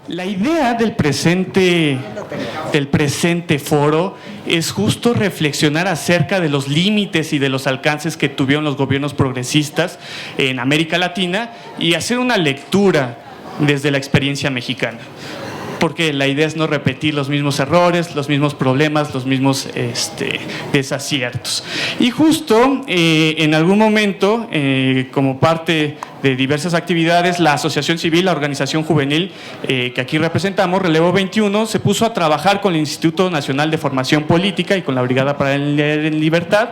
La idea del presente foro es justo reflexionar acerca de los límites y de los alcances que tuvieron los gobiernos progresistas en América Latina y hacer una lectura desde la experiencia mexicana. Porque la idea es no repetir los mismos errores, los mismos problemas, los mismos desaciertos. Y justo en algún momento, como parte de diversas actividades, la asociación civil, la organización juvenil que aquí representamos, Relevo 21, se puso a trabajar con el Instituto Nacional de Formación Política y con la Brigada para Leer en Libertad,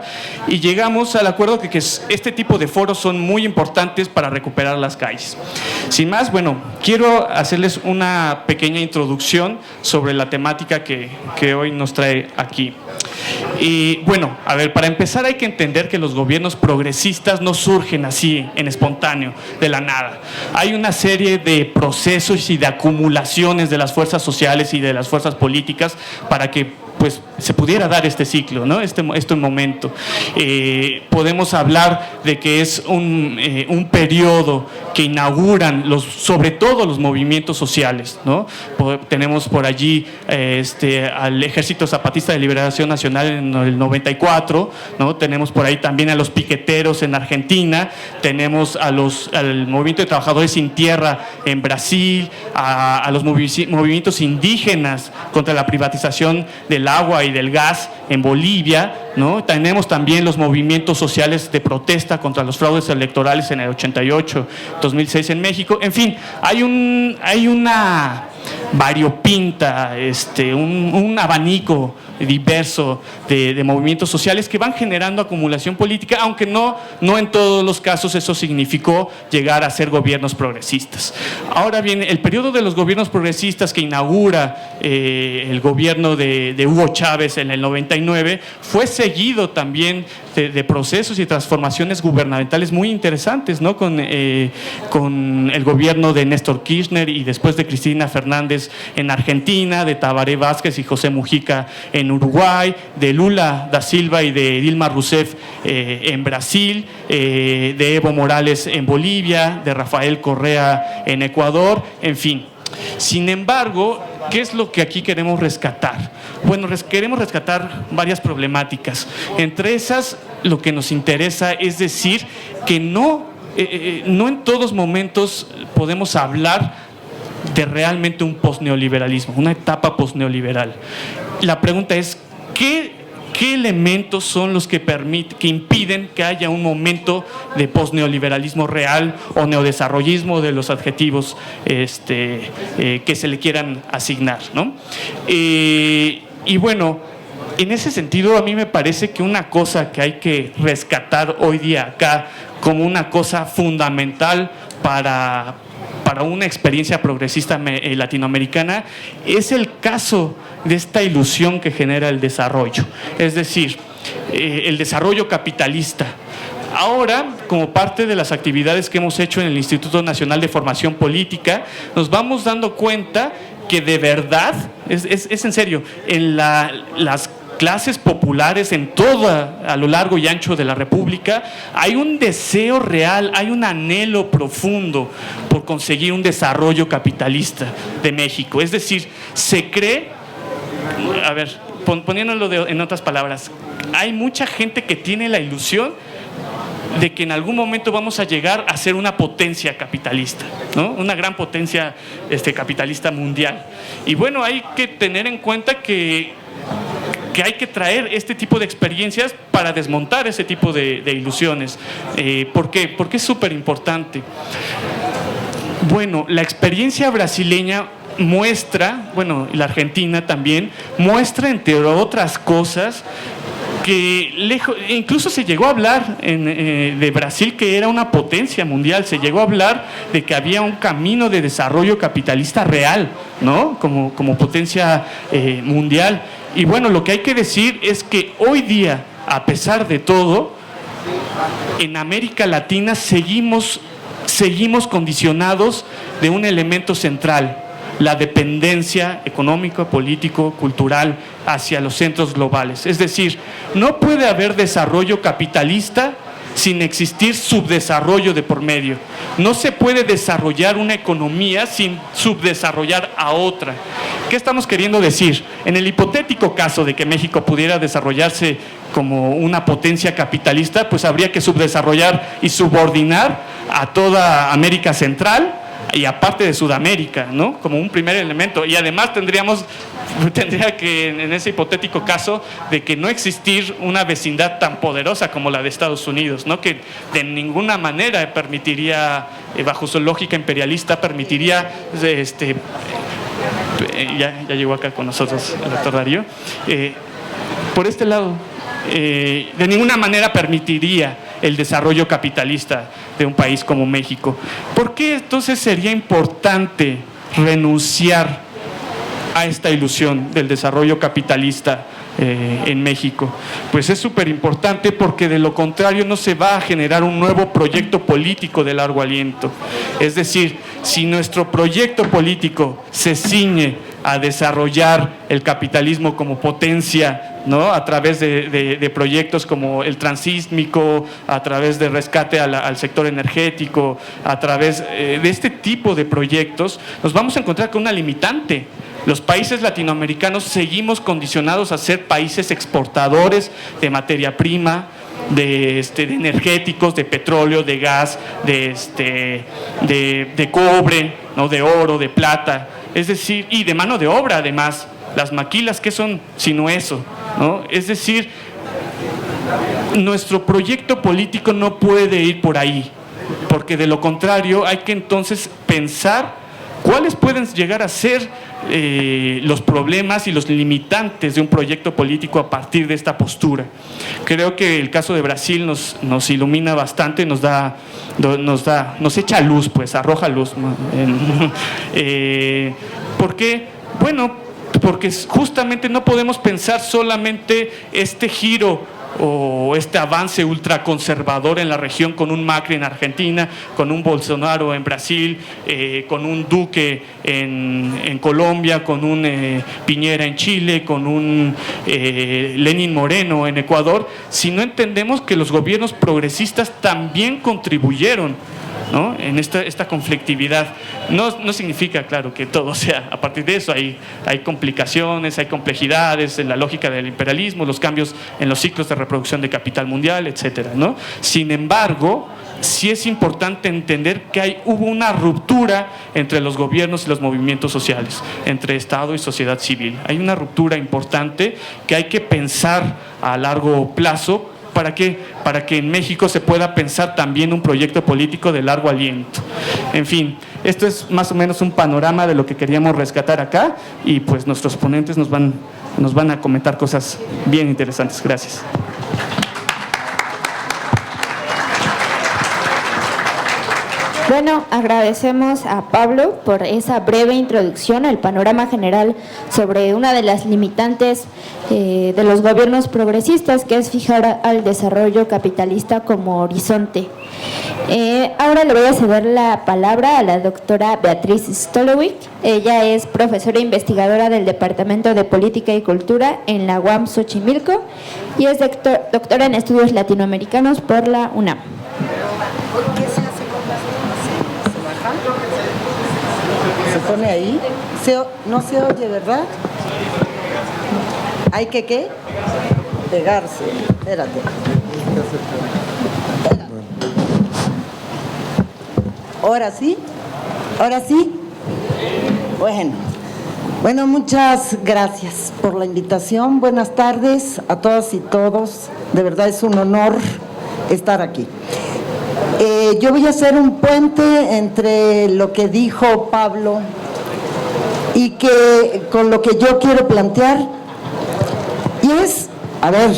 y llegamos al acuerdo que este tipo de foros son muy importantes para recuperar las calles. Sin más, bueno, quiero hacerles una pequeña introducción sobre la temática que hoy nos trae aquí. Y bueno, a ver, para empezar hay que entender que los gobiernos progresistas no surgen así, en espontáneo, de la nada. Hay una serie de procesos y de acumulaciones de las fuerzas sociales y de las fuerzas políticas para que pues se pudiera dar este ciclo, ¿no? Este momento. Podemos hablar de que es un periodo que inauguran sobre todo los movimientos sociales, ¿no? Tenemos por allí al Ejército Zapatista de Liberación Nacional en el 94, ¿no? Tenemos por ahí también a los piqueteros en Argentina, tenemos al Movimiento de Trabajadores Sin Tierra en Brasil, a los movimientos indígenas contra la privatización del agua y del gas en Bolivia, ¿no? Tenemos también los movimientos sociales de protesta contra los fraudes electorales en el 88, 2006 en México. En fin, hay una variopinta, un abanico diverso de movimientos sociales que van generando acumulación política, aunque no en todos los casos eso significó llegar a ser gobiernos progresistas. Ahora bien, el periodo de los gobiernos progresistas que inaugura el gobierno de Hugo Chávez en el 99 fue seguido también de procesos y transformaciones gubernamentales muy interesantes, ¿no? Con el gobierno de Néstor Kirchner y después de Cristina Fernández en Argentina, de Tabaré Vázquez y José Mujica en Uruguay, de Lula da Silva y de Dilma Rousseff en Brasil, de Evo Morales en Bolivia, de Rafael Correa en Ecuador, en fin. Sin embargo, ¿qué es lo que aquí queremos rescatar? Bueno, queremos rescatar varias problemáticas. Entre esas, lo que nos interesa es decir que no en todos momentos podemos hablar de realmente un posneoliberalismo, una etapa posneoliberal. La pregunta es, ¿qué elementos son los que impiden que haya un momento de posneoliberalismo real o neodesarrollismo, de los adjetivos que se le quieran asignar, ¿no? Y bueno, en ese sentido a mí me parece que una cosa que hay que rescatar hoy día acá como una cosa fundamental para una experiencia progresista latinoamericana es el caso de esta ilusión que genera el desarrollo, es decir, el desarrollo capitalista. Ahora, como parte de las actividades que hemos hecho en el Instituto Nacional de Formación Política, nos vamos dando cuenta que de verdad, es en serio, en las clases populares a lo largo y ancho de la República, hay un deseo real, hay un anhelo profundo por conseguir un desarrollo capitalista de México. Es decir, se cree, a ver, poniéndolo en otras palabras, hay mucha gente que tiene la ilusión de que en algún momento vamos a llegar a ser una potencia capitalista, ¿no? Una gran potencia capitalista mundial. Y bueno, hay que tener en cuenta que hay que traer este tipo de experiencias para desmontar ese tipo de ilusiones. ¿Por qué? Porque es súper importante. Bueno, la experiencia brasileña muestra, bueno, y la Argentina también, muestra entre otras cosas que incluso se llegó a hablar de Brasil que era una potencia mundial, se llegó a hablar de que había un camino de desarrollo capitalista real, ¿no? Como potencia mundial. Y bueno, lo que hay que decir es que hoy día, a pesar de todo, en América Latina seguimos condicionados de un elemento central, la dependencia económica, político, cultural hacia los centros globales. Es decir, no puede haber desarrollo capitalista sin existir subdesarrollo de por medio. No se puede desarrollar una economía sin subdesarrollar a otra. ¿Qué estamos queriendo decir? En el hipotético caso de que México pudiera desarrollarse como una potencia capitalista, pues habría que subdesarrollar y subordinar a toda América Central y aparte de Sudamérica, ¿no? Como un primer elemento. Y además tendría que, en ese hipotético caso, de que no existir una vecindad tan poderosa como la de Estados Unidos, ¿no? Que de ninguna manera permitiría, bajo su lógica imperialista, permitiría, ya llegó acá con nosotros el doctor Darío, por este lado, de ninguna manera permitiría el desarrollo capitalista de un país como México. ¿Por qué entonces sería importante renunciar a esta ilusión del desarrollo capitalista en México? Pues es súper importante porque de lo contrario no se va a generar un nuevo proyecto político de largo aliento. Es decir, si nuestro proyecto político se ciñe a desarrollar el capitalismo como potencia, ¿no? A través de proyectos como el transísmico, a través de rescate al sector energético, a través de este tipo de proyectos, nos vamos a encontrar con una limitante. Los países latinoamericanos seguimos condicionados a ser países exportadores de materia prima, de energéticos, de petróleo, de gas, de cobre, ¿no? De oro, de plata, es decir, y de mano de obra además. Las maquilas, ¿qué son sino eso, ¿no? Es decir, nuestro proyecto político no puede ir por ahí, porque de lo contrario hay que entonces pensar cuáles pueden llegar a ser los problemas y los limitantes de un proyecto político a partir de esta postura. Creo que el caso de Brasil nos ilumina bastante, nos echa luz, pues, arroja luz, ¿no? ¿Por qué? Bueno, porque justamente no podemos pensar solamente este giro o este avance ultraconservador en la región con un Macri en Argentina, con un Bolsonaro en Brasil, con un Duque en Colombia, con un Piñera en Chile, con un Lenín Moreno en Ecuador, si no entendemos que los gobiernos progresistas también contribuyeron, ¿no? En esta conflictividad. No significa, claro, que todo sea a partir de eso. Hay complicaciones, hay complejidades en la lógica del imperialismo, los cambios en los ciclos de reproducción de capital mundial, etcétera, ¿no? Sin embargo, sí es importante entender que hubo una ruptura entre los gobiernos y los movimientos sociales, entre Estado y sociedad civil. Hay una ruptura importante que hay que pensar a largo plazo. ¿Para qué? Para que en México se pueda pensar también un proyecto político de largo aliento. En fin, esto es más o menos un panorama de lo que queríamos rescatar acá y pues nuestros ponentes nos van a comentar cosas bien interesantes. Gracias. Bueno, agradecemos a Pablo por esa breve introducción al panorama general sobre una de las limitantes de los gobiernos progresistas, que es fijar al desarrollo capitalista como horizonte. Ahora le voy a ceder la palabra a la doctora Beatriz Stolowick. Ella es profesora e investigadora del Departamento de Política y Cultura en la UAM Xochimilco y es doctora en estudios latinoamericanos por la UNAM. Se pone ahí, no se oye, ¿verdad? ¿Hay que qué? Pegarse, espérate. ¿Ahora sí? ¿Ahora sí? Bueno, muchas gracias por la invitación. Buenas tardes a todas y todos. De verdad es un honor estar aquí. Yo voy a hacer un puente entre lo que dijo Pablo y con lo que yo quiero plantear, y es, a ver,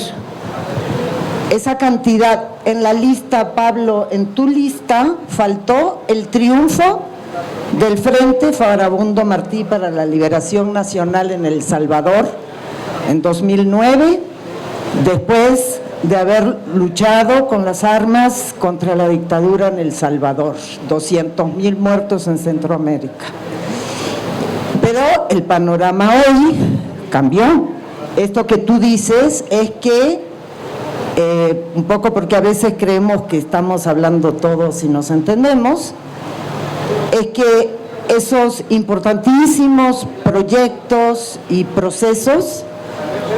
esa cantidad en la lista, Pablo, en tu lista faltó el triunfo del Frente Farabundo Martí para la Liberación Nacional en El Salvador en 2009, después de haber luchado con las armas contra la dictadura en El Salvador, 200,000 muertos en Centroamérica. Pero el panorama hoy cambió. Esto que tú dices es que un poco porque a veces creemos que estamos hablando todos y nos entendemos, es que esos importantísimos proyectos y procesos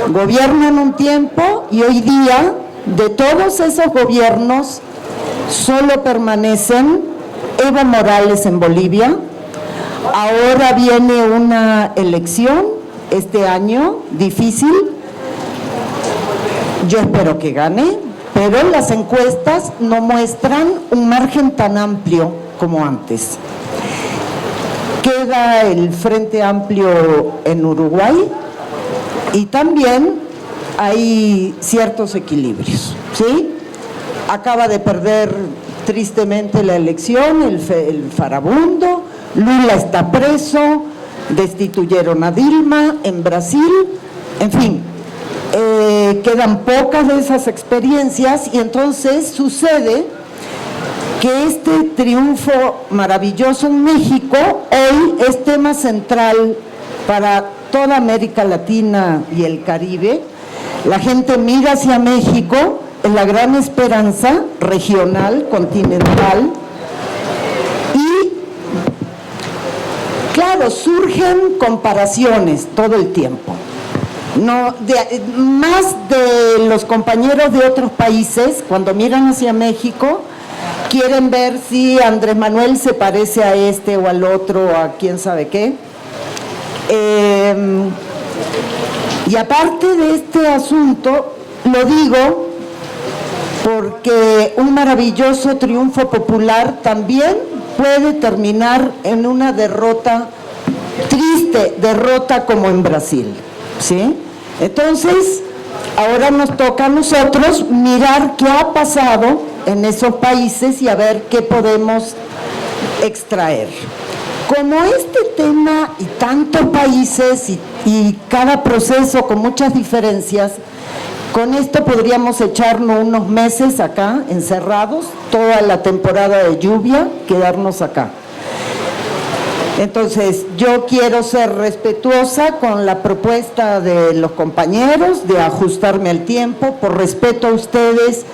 gobiernan un tiempo y hoy día de todos esos gobiernos solo permanecen Evo Morales en Bolivia. Ahora viene una elección este año difícil, yo espero que gane, pero las encuestas no muestran un margen tan amplio como antes. Queda el Frente Amplio en Uruguay y también hay ciertos equilibrios, ¿sí? Acaba de perder tristemente la elección el Farabundo, Lula está preso, destituyeron a Dilma en Brasil, en fin, quedan pocas de esas experiencias y entonces sucede que este triunfo maravilloso en México hoy es tema central para toda América Latina y el Caribe. La gente mira hacia México, es la gran esperanza regional, continental, y claro, surgen comparaciones todo el tiempo. Más de los compañeros de otros países, cuando miran hacia México, quieren ver si Andrés Manuel se parece a este o al otro, a quién sabe qué. Y aparte de este asunto, lo digo porque un maravilloso triunfo popular también puede terminar en una derrota, triste derrota como en Brasil, ¿sí? Entonces, ahora nos toca a nosotros mirar qué ha pasado en esos países y a ver qué podemos extraer. Como este tema y tantos países y cada proceso con muchas diferencias, con esto podríamos echarnos unos meses acá, encerrados, toda la temporada de lluvia, quedarnos acá. Entonces, yo quiero ser respetuosa con la propuesta de los compañeros, de ajustarme al tiempo, por respeto a ustedes,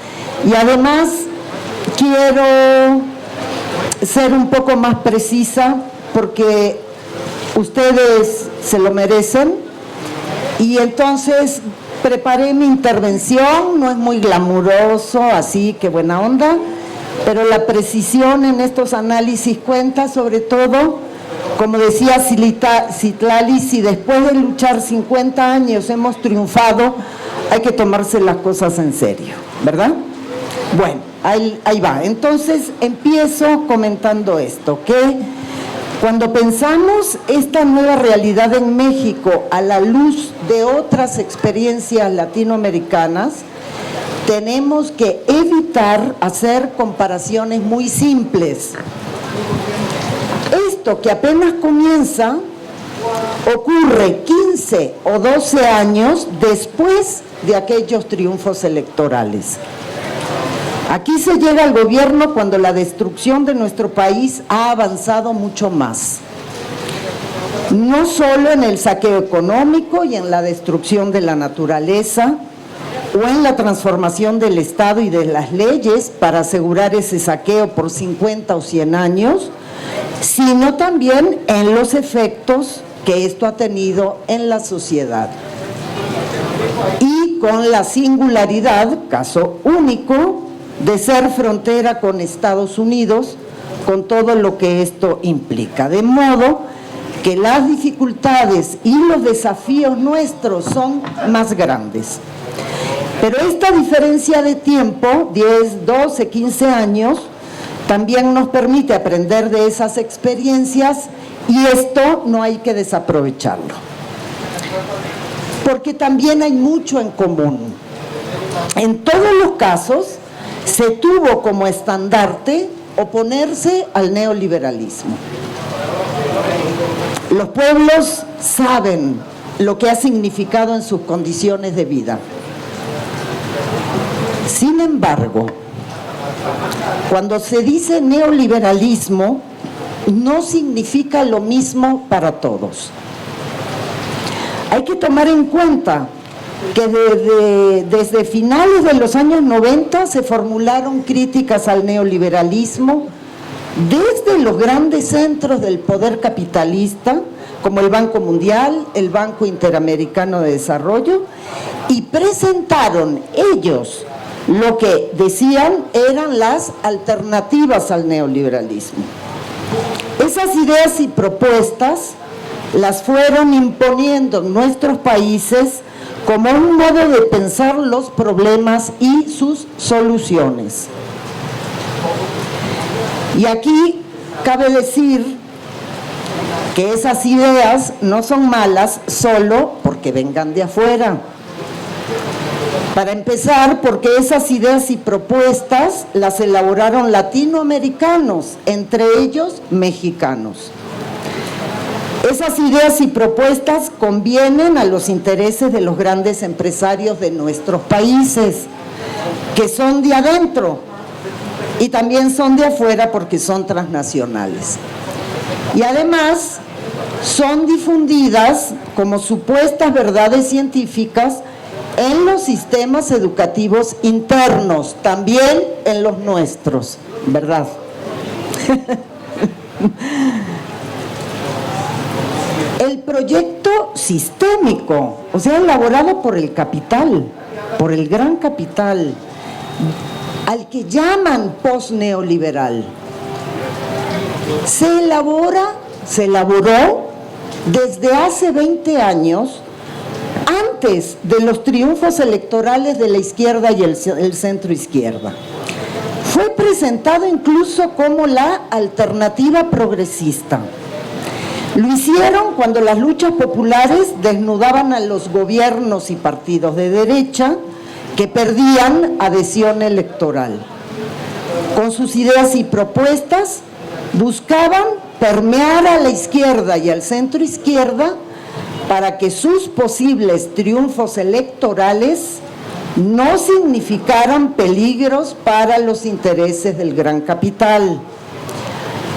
y además quiero ser un poco más precisa, porque ustedes se lo merecen, y entonces preparé mi intervención, no es muy glamuroso, así que buena onda, pero la precisión en estos análisis cuenta, sobre todo, como decía Citlali, si después de luchar 50 años hemos triunfado, hay que tomarse las cosas en serio, ¿verdad? Bueno, ahí va. Entonces empiezo comentando esto, que cuando pensamos esta nueva realidad en México a la luz de otras experiencias latinoamericanas, tenemos que evitar hacer comparaciones muy simples. Esto que apenas comienza ocurre 15 o 12 años después de aquellos triunfos electorales. Aquí se llega al gobierno cuando la destrucción de nuestro país ha avanzado mucho más. No solo en el saqueo económico y en la destrucción de la naturaleza, o en la transformación del Estado y de las leyes para asegurar ese saqueo por 50 o 100 años, sino también en los efectos que esto ha tenido en la sociedad. Y con la singularidad, caso único, de ser frontera con Estados Unidos, con todo lo que esto implica. De modo que las dificultades y los desafíos nuestros son más grandes. Pero esta diferencia de tiempo, 10, 12, 15 años, también nos permite aprender de esas experiencias y esto no hay que desaprovecharlo. Porque también hay mucho en común. En todos los casos se tuvo como estandarte oponerse al neoliberalismo. Los pueblos saben lo que ha significado en sus condiciones de vida. Sin embargo, cuando se dice neoliberalismo, no significa lo mismo para todos. Hay que tomar en cuenta que desde finales de los años 90 se formularon críticas al neoliberalismo desde los grandes centros del poder capitalista, como el Banco Mundial, el Banco Interamericano de Desarrollo, y presentaron ellos lo que decían eran las alternativas al neoliberalismo. Esas ideas y propuestas las fueron imponiendo en nuestros países como un modo de pensar los problemas y sus soluciones. Y aquí cabe decir que esas ideas no son malas solo porque vengan de afuera. Para empezar, porque esas ideas y propuestas las elaboraron latinoamericanos, entre ellos mexicanos. Esas ideas y propuestas convienen a los intereses de los grandes empresarios de nuestros países, que son de adentro y también son de afuera porque son transnacionales. Y además son difundidas como supuestas verdades científicas en los sistemas educativos internos, también en los nuestros, ¿verdad? El proyecto sistémico, o sea, elaborado por el capital, por el gran capital, al que llaman postneoliberal, se elaboró desde hace 20 años, antes de los triunfos electorales de la izquierda y el centro izquierda. Fue presentado incluso como la alternativa progresista. Lo hicieron cuando las luchas populares desnudaban a los gobiernos y partidos de derecha que perdían adhesión electoral. Con sus ideas y propuestas buscaban permear a la izquierda y al centro izquierda para que sus posibles triunfos electorales no significaran peligros para los intereses del gran capital.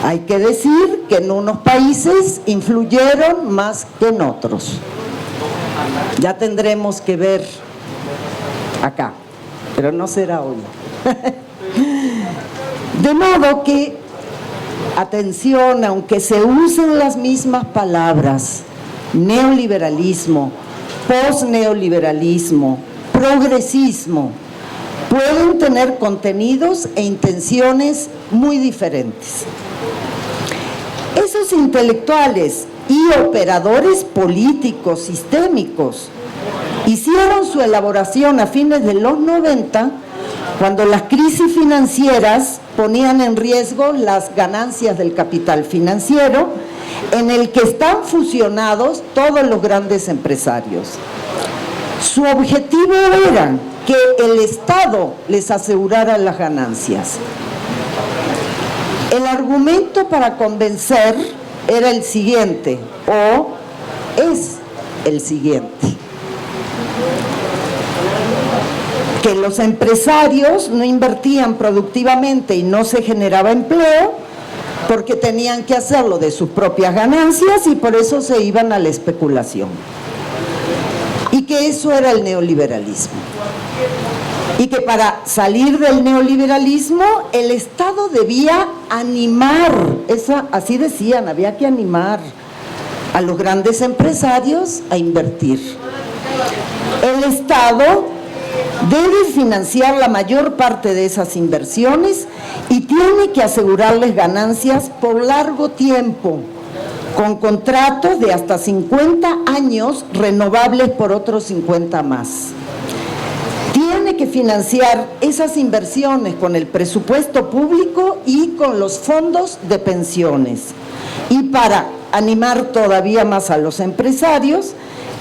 Hay que decir que en unos países influyeron más que en otros. Ya tendremos que ver acá, pero no será hoy. De modo que, atención, aunque se usen las mismas palabras, neoliberalismo, posneoliberalismo, progresismo, pueden tener contenidos e intenciones muy diferentes. Esos intelectuales y operadores políticos sistémicos hicieron su elaboración a fines de los 90, cuando las crisis financieras ponían en riesgo las ganancias del capital financiero, en el que están fusionados todos los grandes empresarios. Su objetivo era que el Estado les asegurara las ganancias. El argumento para convencer era el siguiente, o es el siguiente: que los empresarios no invertían productivamente y no se generaba empleo porque tenían que hacerlo de sus propias ganancias y por eso se iban a la especulación. Y que eso era el neoliberalismo. Y que para salir del neoliberalismo el Estado debía animar, así decían, había que animar a los grandes empresarios a invertir. El Estado debe financiar la mayor parte de esas inversiones y tiene que asegurarles ganancias por largo tiempo, con contratos de hasta 50 años renovables por otros 50 más. Tiene que financiar esas inversiones con el presupuesto público y con los fondos de pensiones. Y para animar todavía más a los empresarios,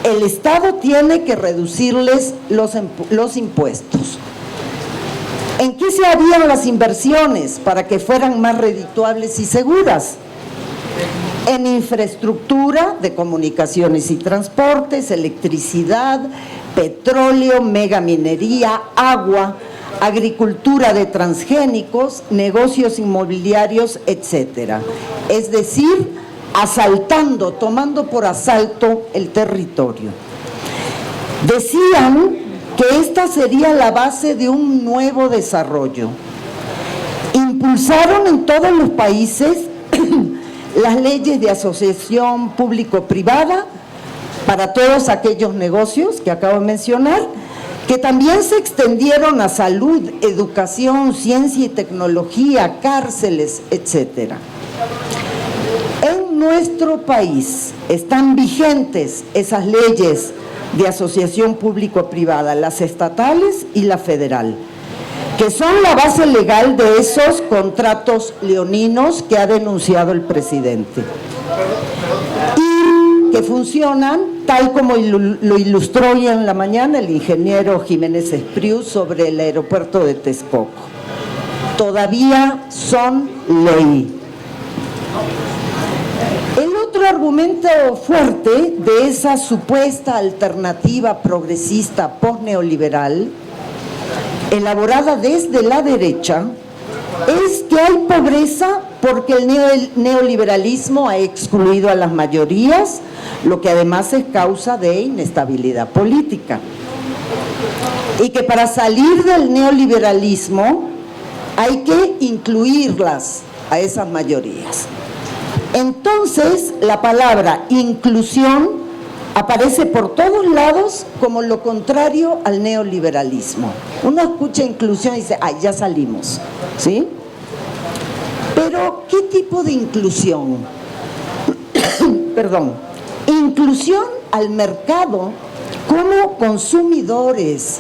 el Estado tiene que reducirles los impuestos. ¿En qué se harían las inversiones para que fueran más redituables y seguras? En infraestructura de comunicaciones y transportes, electricidad, petróleo, megaminería, agua, agricultura de transgénicos, negocios inmobiliarios, etcétera. Es decir, asaltando, tomando por asalto el territorio. Decían que esta sería la base de un nuevo desarrollo. Impulsaron en todos los países las leyes de asociación público-privada para todos aquellos negocios que acabo de mencionar, que también se extendieron a salud, educación, ciencia y tecnología, cárceles, etcétera. En nuestro país están vigentes esas leyes de asociación público-privada, las estatales y la federal, que son la base legal de esos contratos leoninos que ha denunciado el presidente y que funcionan tal como lo ilustró hoy en la mañana el ingeniero Jiménez Espriu sobre el aeropuerto de Texcoco. Todavía son ley. El otro argumento fuerte de esa supuesta alternativa progresista post-neoliberal, elaborada desde la derecha, es que hay pobreza porque el neoliberalismo ha excluido a las mayorías, lo que además es causa de inestabilidad política. Y que para salir del neoliberalismo hay que incluirlas a esas mayorías. Entonces, la palabra inclusión aparece por todos lados como lo contrario al neoliberalismo. Uno escucha inclusión y dice, ¡ay, ya salimos! ¿Sí? Pero, ¿qué tipo de inclusión? Perdón. Inclusión al mercado como consumidores.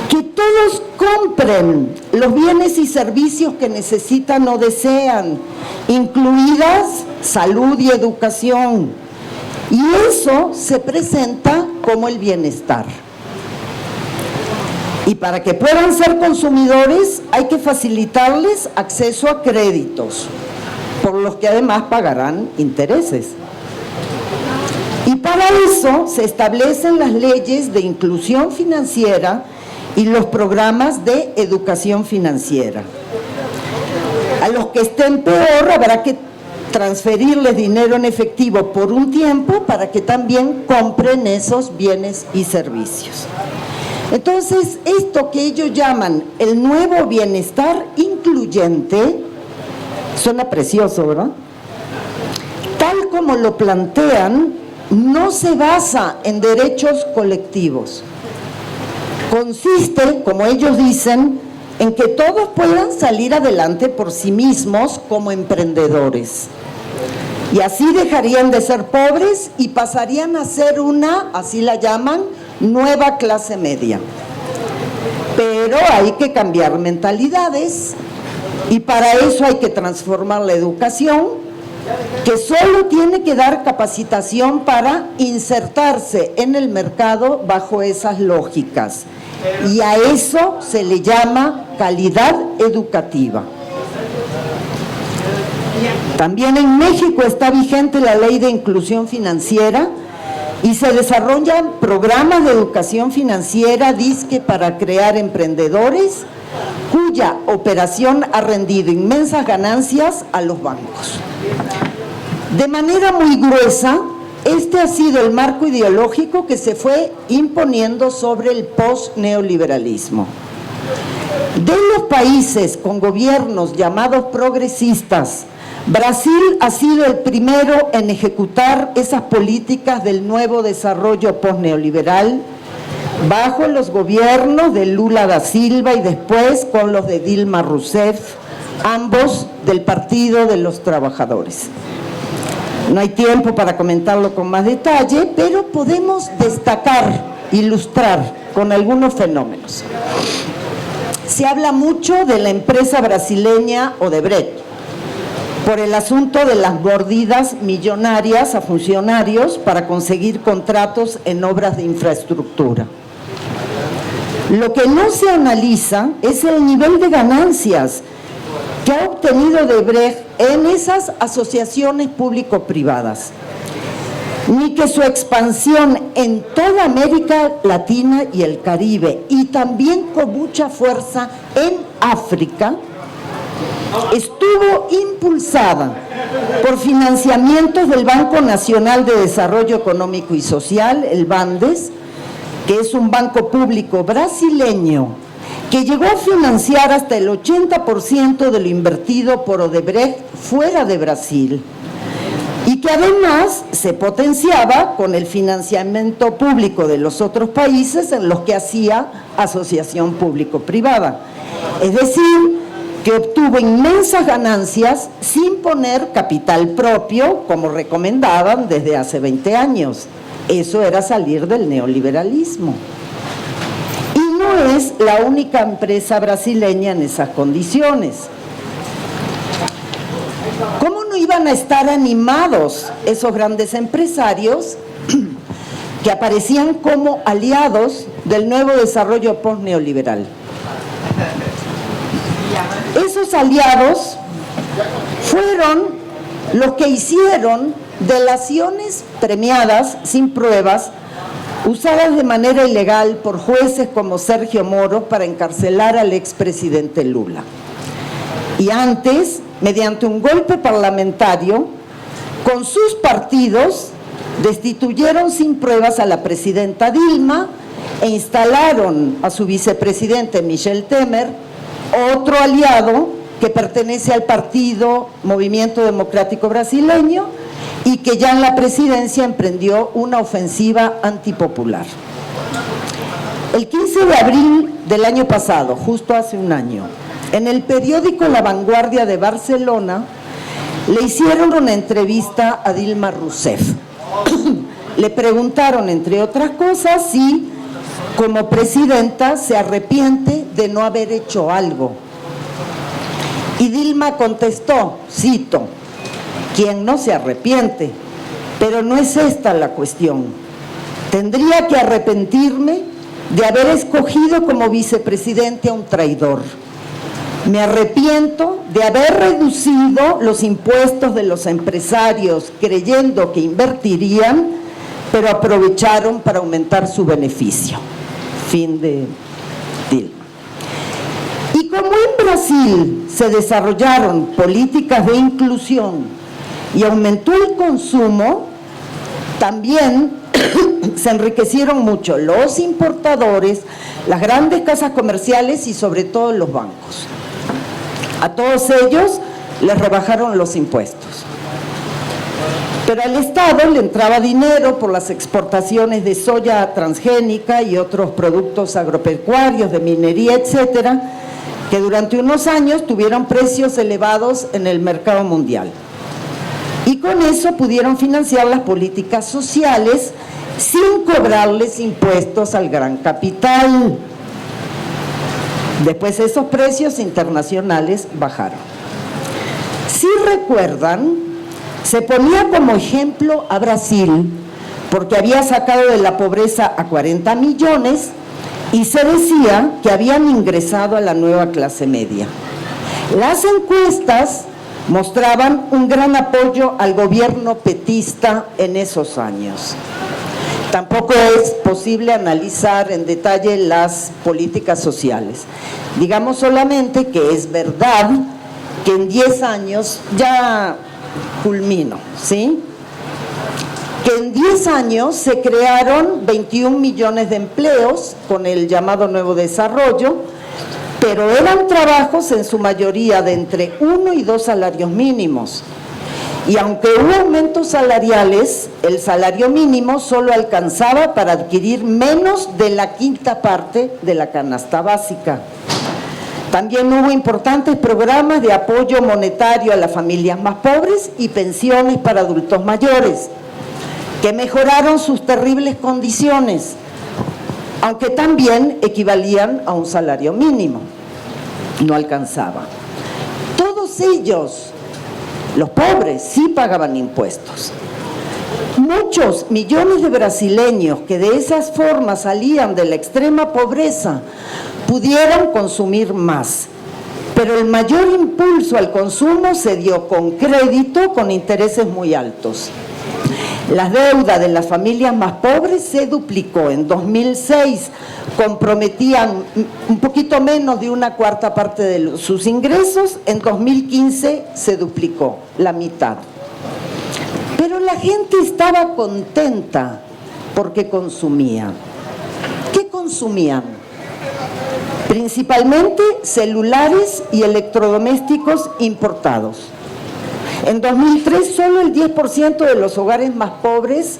Que todos compren los bienes y servicios que necesitan o desean, incluidas salud y educación. Y eso se presenta como el bienestar. Y para que puedan ser consumidores hay que facilitarles acceso a créditos, por los que además pagarán intereses. Y para eso se establecen las leyes de inclusión financiera y los programas de educación financiera. A los que estén peor habrá que transferirles dinero en efectivo por un tiempo para que también compren esos bienes y servicios. Entonces, esto que ellos llaman el nuevo bienestar incluyente, suena precioso, ¿verdad? Tal como lo plantean, no se basa en derechos colectivos. Consiste, como ellos dicen, en que todos puedan salir adelante por sí mismos como emprendedores. Y así dejarían de ser pobres y pasarían a ser una, así la llaman, nueva clase media. Pero hay que cambiar mentalidades y para eso hay que transformar la educación, que solo tiene que dar capacitación para insertarse en el mercado bajo esas lógicas. Y a eso se le llama calidad educativa. También en México está vigente la Ley de Inclusión Financiera y se desarrollan programas de educación financiera dizque para crear emprendedores cuya operación ha rendido inmensas ganancias a los bancos. De manera muy gruesa, este ha sido el marco ideológico que se fue imponiendo sobre el post-neoliberalismo. De los países con gobiernos llamados progresistas, Brasil ha sido el primero en ejecutar esas políticas del nuevo desarrollo post-neoliberal bajo los gobiernos de Lula da Silva y después con los de Dilma Rousseff, ambos del Partido de los Trabajadores. No hay tiempo para comentarlo con más detalle, pero podemos destacar, ilustrar con algunos fenómenos. Se habla mucho de la empresa brasileña Odebrecht, por el asunto de las mordidas millonarias a funcionarios para conseguir contratos en obras de infraestructura. Lo que no se analiza es el nivel de ganancias que ha obtenido Odebrecht en esas asociaciones público-privadas, ni que su expansión en toda América Latina y el Caribe, y también con mucha fuerza en África, estuvo impulsada por financiamientos del Banco Nacional de Desarrollo Económico y Social, el BANDES, que es un banco público brasileño, que llegó a financiar hasta el 80% de lo invertido por Odebrecht fuera de Brasil, y que además se potenciaba con el financiamiento público de los otros países en los que hacía asociación público-privada. Es decir, que obtuvo inmensas ganancias sin poner capital propio, como recomendaban desde hace 20 años. Eso era salir del neoliberalismo. Y no es la única empresa brasileña en esas condiciones. ¿Cómo no iban a estar animados esos grandes empresarios que aparecían como aliados del nuevo desarrollo postneoliberal? Esos aliados fueron los que hicieron delaciones premiadas sin pruebas, usadas de manera ilegal por jueces como Sergio Moro para encarcelar al expresidente Lula. Y antes, mediante un golpe parlamentario, con sus partidos destituyeron sin pruebas a la presidenta Dilma e instalaron a su vicepresidente Michel Temer, otro aliado que pertenece al partido Movimiento Democrático Brasileño y que ya en la presidencia emprendió una ofensiva antipopular. El 15 de abril del año pasado, justo hace un año, en el periódico La Vanguardia de Barcelona, le hicieron una entrevista a Dilma Rousseff. Le preguntaron, entre otras cosas, si como presidenta se arrepiente de no haber hecho algo. Y Dilma contestó, cito, ¿quién no se arrepiente? Pero no es esta la cuestión. Tendría que arrepentirme de haber escogido como vicepresidente a un traidor. Me arrepiento de haber reducido los impuestos de los empresarios creyendo que invertirían, pero aprovecharon para aumentar su beneficio. Fin de Dilma. Y como en Brasil se desarrollaron políticas de inclusión y aumentó el consumo, también se enriquecieron mucho los importadores, las grandes casas comerciales y sobre todo los bancos. A todos ellos les rebajaron los impuestos. Pero al Estado le entraba dinero por las exportaciones de soya transgénica y otros productos agropecuarios, de minería, etcétera, que durante unos años tuvieron precios elevados en el mercado mundial. Y con eso pudieron financiar las políticas sociales sin cobrarles impuestos al gran capital. Después esos precios internacionales bajaron. Si recuerdan, se ponía como ejemplo a Brasil porque había sacado de la pobreza a 40 millones y se decía que habían ingresado a la nueva clase media. Las encuestas mostraban un gran apoyo al gobierno petista en esos años. Tampoco es posible analizar en detalle las políticas sociales. Digamos solamente que es verdad que en 10 años, ya culmino, ¿sí? Que en 10 años se crearon 21 millones de empleos con el llamado nuevo desarrollo, pero eran trabajos en su mayoría de entre 1 y 2 salarios mínimos. Y aunque hubo aumentos salariales, el salario mínimo solo alcanzaba para adquirir menos de la quinta parte de la canasta básica. También hubo importantes programas de apoyo monetario a las familias más pobres y pensiones para adultos mayores, que mejoraron sus terribles condiciones, aunque también equivalían a un salario mínimo. No alcanzaba. Todos ellos, los pobres, sí pagaban impuestos. Muchos millones de brasileños que de esas formas salían de la extrema pobreza pudieron consumir más, pero el mayor impulso al consumo se dio con crédito con intereses muy altos. La deuda de las familias más pobres se duplicó. En 2006 comprometían un poquito menos de una cuarta parte de sus ingresos, en 2015 se duplicó, la mitad. Pero la gente estaba contenta porque consumía. ¿Qué consumían? Principalmente celulares y electrodomésticos importados. En 2003 solo el 10% de los hogares más pobres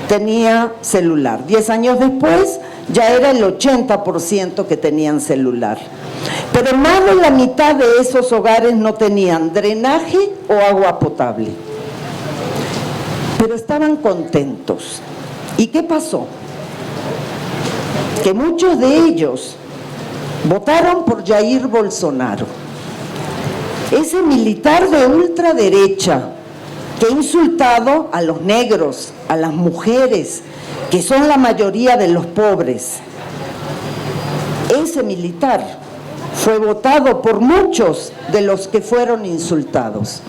tenía celular. 10 años después ya era el 80% que tenían celular. Pero más de la mitad de esos hogares no tenían drenaje o agua potable. Pero estaban contentos. ¿Y qué pasó? Que muchos de ellos votaron por Jair Bolsonaro, ese militar de ultraderecha que ha insultado a los negros, a las mujeres, que son la mayoría de los pobres. Ese militar fue votado por muchos de los que fueron insultados.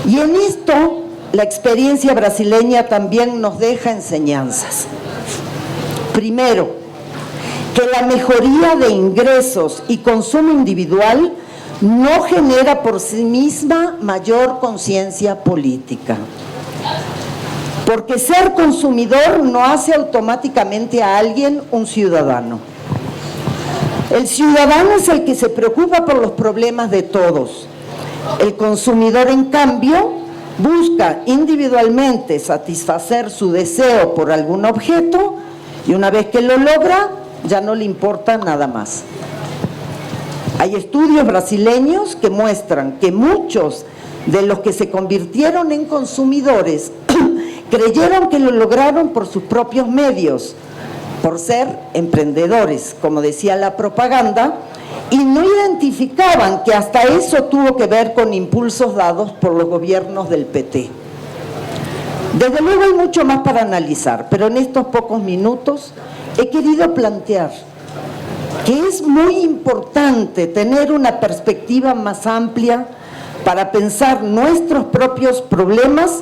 Y en esto, la experiencia brasileña también nos deja enseñanzas. Primero, que la mejoría de ingresos y consumo individual no genera por sí misma mayor conciencia política. Porque ser consumidor no hace automáticamente a alguien un ciudadano. El ciudadano es el que se preocupa por los problemas de todos. El consumidor, en cambio, busca individualmente satisfacer su deseo por algún objeto y una vez que lo logra, ya no le importa nada más. Hay estudios brasileños que muestran que muchos de los que se convirtieron en consumidores creyeron que lo lograron por sus propios medios, por ser emprendedores, como decía la propaganda, y no identificaban que hasta eso tuvo que ver con impulsos dados por los gobiernos del PT. Desde luego hay mucho más para analizar, pero en estos pocos minutos he querido plantear que es muy importante tener una perspectiva más amplia para pensar nuestros propios problemas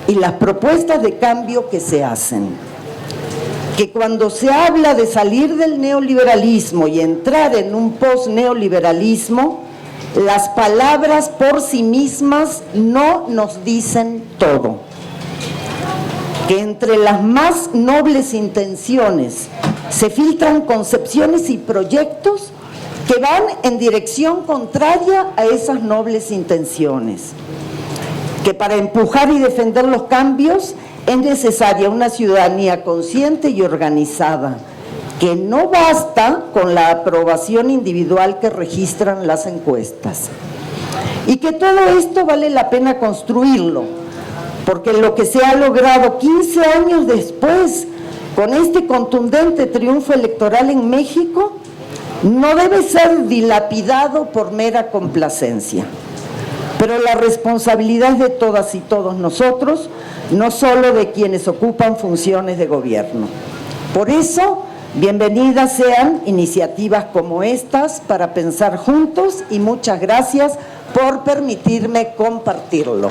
y las propuestas de cambio que se hacen. Que cuando se habla de salir del neoliberalismo y entrar en un post-neoliberalismo, las palabras por sí mismas no nos dicen todo. Que entre las más nobles intenciones se filtran concepciones y proyectos que van en dirección contraria a esas nobles intenciones. Que para empujar y defender los cambios es necesaria una ciudadanía consciente y organizada, que no basta con la aprobación individual que registran las encuestas. Y que todo esto vale la pena construirlo, porque lo que se ha logrado 15 años después, con este contundente triunfo electoral en México, no debe ser dilapidado por mera complacencia. Pero la responsabilidad es de todas y todos nosotros, no solo de quienes ocupan funciones de gobierno. Por eso, bienvenidas sean iniciativas como estas para pensar juntos y muchas gracias por permitirme compartirlo.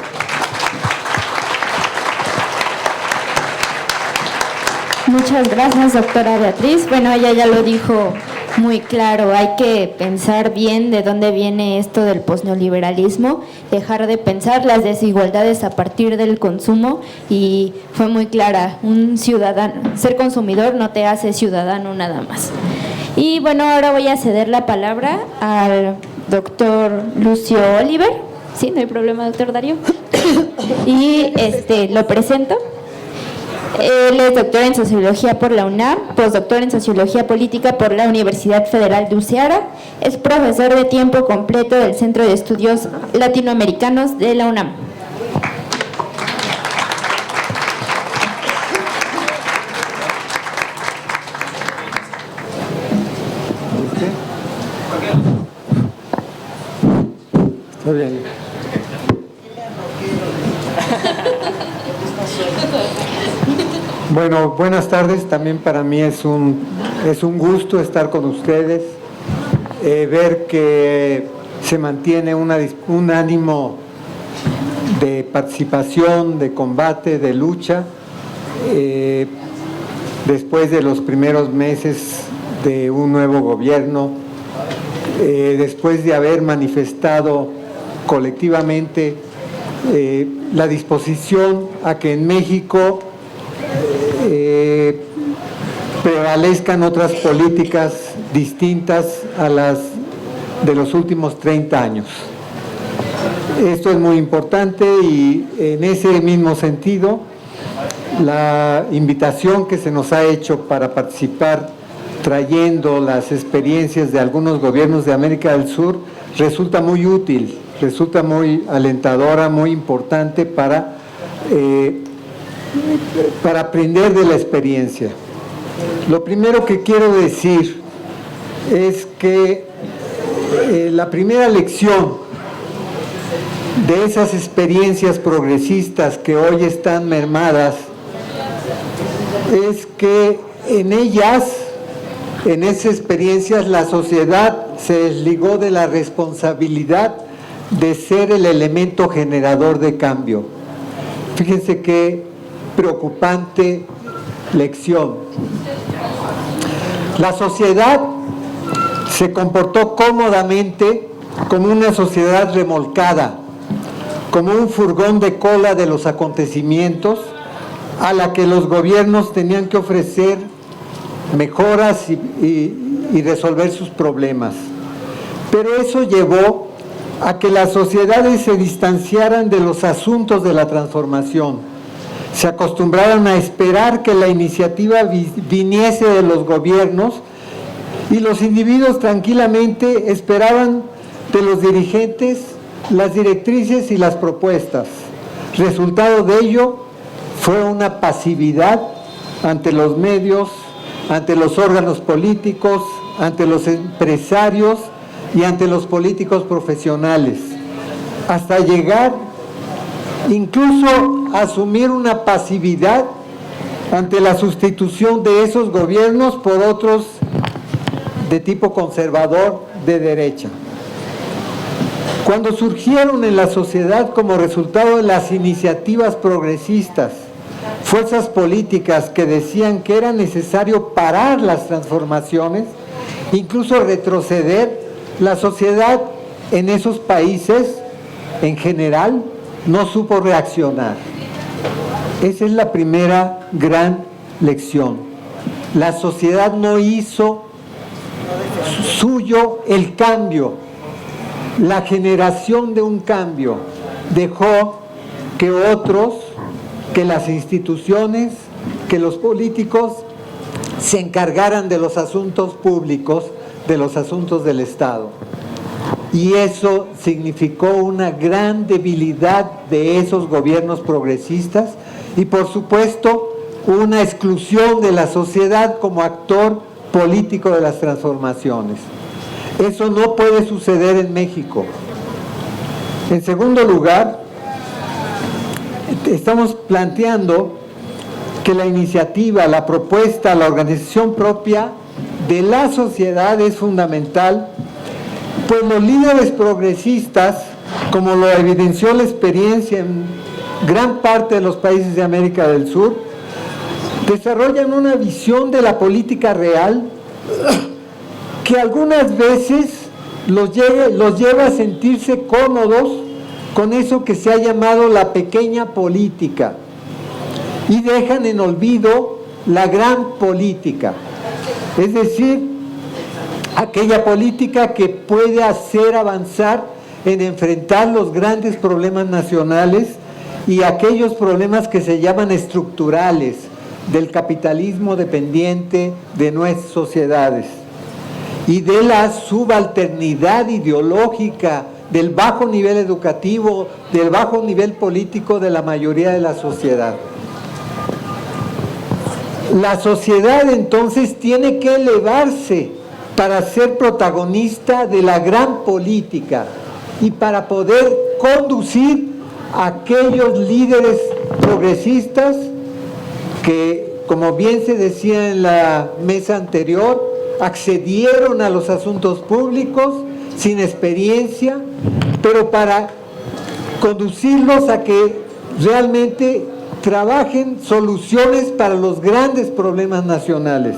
Muchas gracias, doctora Beatriz. Bueno, ella ya lo dijo muy claro, hay que pensar bien de dónde viene esto del posneoliberalismo, dejar de pensar las desigualdades a partir del consumo, y fue muy clara, un ciudadano, ser consumidor no te hace ciudadano nada más. Y bueno, ahora voy a ceder la palabra al doctor Lucio Oliver. Sí, no hay problema, doctor Darío. Y lo presento. Él es doctor en Sociología por la UNAM, postdoctor en Sociología Política por la Universidad Federal de Ushuaia, es profesor de tiempo completo del Centro de Estudios Latinoamericanos de la UNAM. Está bien. Bueno, buenas tardes. También para mí es un gusto estar con ustedes, ver que se mantiene un ánimo de participación, de combate, de lucha, después de los primeros meses de un nuevo gobierno, después de haber manifestado colectivamente la disposición a que en México prevalezcan otras políticas distintas a las de los últimos 30 años. Esto es muy importante y en ese mismo sentido, la invitación que se nos ha hecho para participar trayendo las experiencias de algunos gobiernos de América del Sur resulta muy útil, resulta muy alentadora, muy importante para aprender de la experiencia. Lo primero que quiero decir es que la primera lección de esas experiencias progresistas que hoy están mermadas es que en ellas, en esas experiencias, la sociedad se desligó de la responsabilidad de ser el elemento generador de cambio. Fíjense qué preocupante lección. La sociedad se comportó cómodamente como una sociedad remolcada, como un furgón de cola de los acontecimientos a la que los gobiernos tenían que ofrecer mejoras y resolver sus problemas. Pero eso llevó a que las sociedades se distanciaran de los asuntos de la transformación, se acostumbraran a esperar que la iniciativa viniese de los gobiernos y los individuos tranquilamente esperaban de los dirigentes las directrices y las propuestas. Resultado de ello fue una pasividad ante los medios, ante los órganos políticos, ante los empresarios y ante los políticos profesionales, hasta llegar incluso a asumir una pasividad ante la sustitución de esos gobiernos por otros de tipo conservador de derecha. Cuando surgieron en la sociedad como resultado de las iniciativas progresistas, fuerzas políticas que decían que era necesario parar las transformaciones, incluso retroceder, la sociedad en esos países, en general, no supo reaccionar. Esa es la primera gran lección. La sociedad no hizo suyo el cambio, la generación de un cambio. Dejó que otros, que las instituciones, que los políticos se encargaran de los asuntos públicos, de los asuntos del Estado. Y eso significó una gran debilidad de esos gobiernos progresistas y, por supuesto, una exclusión de la sociedad como actor político de las transformaciones. Eso no puede suceder en México. En segundo lugar, estamos planteando que la iniciativa, la propuesta, la organización propia de la sociedad es fundamental, pues los líderes progresistas, como lo evidenció la experiencia en gran parte de los países de América del Sur, desarrollan una visión de la política real que algunas veces los lleva a sentirse cómodos con eso que se ha llamado la pequeña política y dejan en olvido la gran política, es decir, aquella política que puede hacer avanzar en enfrentar los grandes problemas nacionales y aquellos problemas que se llaman estructurales del capitalismo dependiente de nuestras sociedades y de la subalternidad ideológica, del bajo nivel educativo, del bajo nivel político de la mayoría de la sociedad. La sociedad entonces tiene que elevarse para ser protagonista de la gran política y para poder conducir a aquellos líderes progresistas que, como bien se decía en la mesa anterior, accedieron a los asuntos públicos sin experiencia, pero para conducirlos a que realmente trabajen soluciones para los grandes problemas nacionales.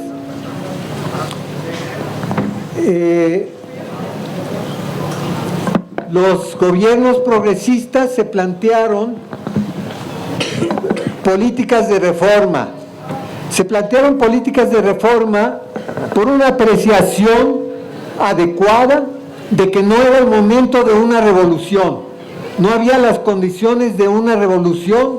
Los gobiernos progresistas se plantearon políticas de reforma. Se plantearon políticas de reforma por una apreciación adecuada de que no era el momento de una revolución. No había las condiciones de una revolución,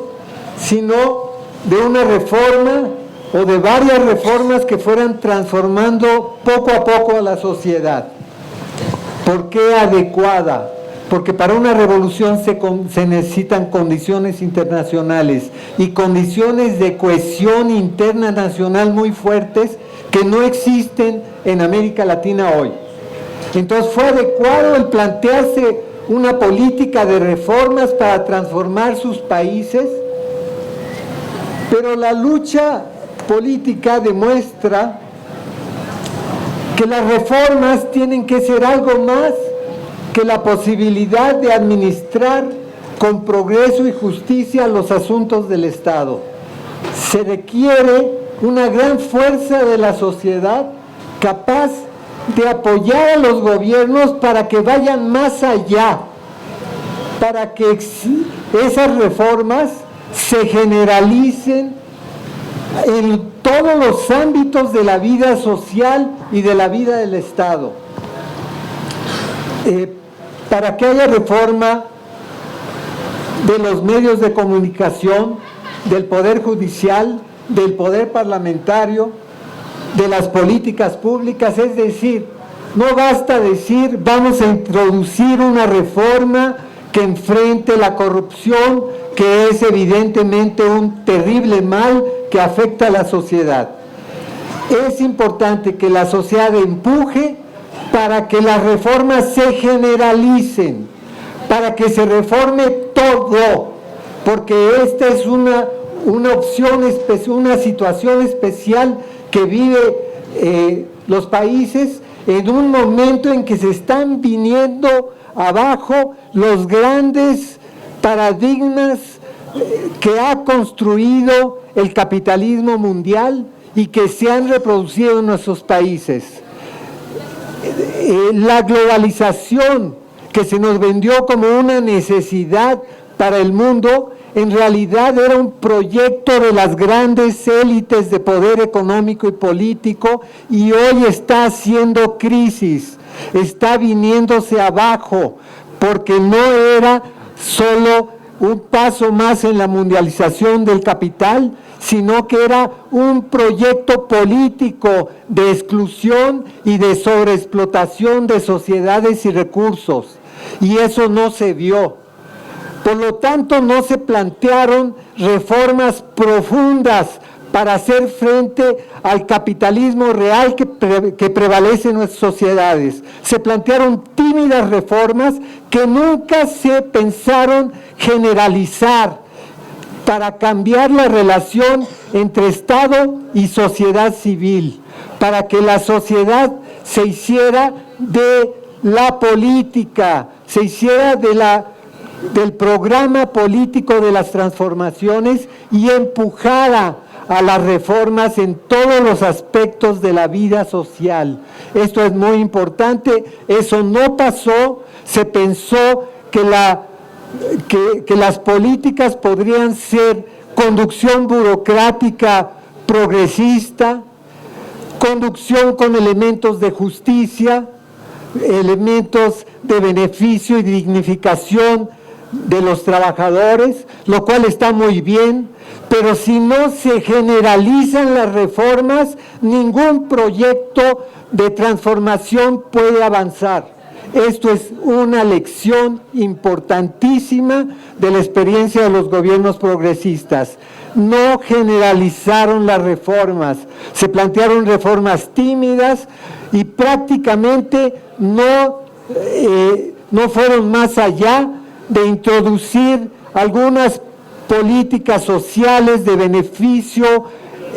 sino de una reforma o de varias reformas que fueran transformando poco a poco a la sociedad. ¿Por qué adecuada? Porque para una revolución se necesitan condiciones internacionales y condiciones de cohesión interna nacional muy fuertes que no existen en América Latina hoy. Entonces fue adecuado el plantearse una política de reformas para transformar sus países, pero la lucha política demuestra que las reformas tienen que ser algo más que la posibilidad de administrar con progreso y justicia los asuntos del Estado. Se requiere una gran fuerza de la sociedad capaz de apoyar a los gobiernos para que vayan más allá, para que esas reformas se generalicen en todos los ámbitos de la vida social y de la vida del Estado. Para que haya reforma de los medios de comunicación, del Poder Judicial, del Poder Parlamentario, de las políticas públicas, es decir, no basta decir vamos a introducir una reforma que enfrente la corrupción, que es evidentemente un terrible mal que afecta a la sociedad. Es importante que la sociedad empuje para que las reformas se generalicen, para que se reforme todo, porque esta es una opción, una situación especial que vive los países en un momento en que se están viniendo abajo los grandes paradigmas que ha construido el capitalismo mundial y que se han reproducido en nuestros países. La globalización que se nos vendió como una necesidad para el mundo, en realidad era un proyecto de las grandes élites de poder económico y político, y hoy está haciendo crisis, está viniéndose abajo, porque no era solo un paso más en la mundialización del capital, sino que era un proyecto político de exclusión y de sobreexplotación de sociedades y recursos, y eso no se vio. Por lo tanto, no se plantearon reformas profundas para hacer frente al capitalismo real que prevalece en nuestras sociedades. Se plantearon tímidas reformas que nunca se pensaron generalizar para cambiar la relación entre Estado y sociedad civil, para que la sociedad se hiciera de la política, se hiciera del programa político de las transformaciones y empujara a las reformas en todos los aspectos de la vida social. Esto es muy importante, eso no pasó, se pensó que las políticas podrían ser conducción burocrática progresista, conducción con elementos de justicia, elementos de beneficio y dignificación de los trabajadores, lo cual está muy bien, pero si no se generalizan las reformas, ningún proyecto de transformación puede avanzar. Esto es una lección importantísima de la experiencia de los gobiernos progresistas. No generalizaron las reformas, se plantearon reformas tímidas y prácticamente no fueron más allá de introducir algunas políticas sociales de beneficio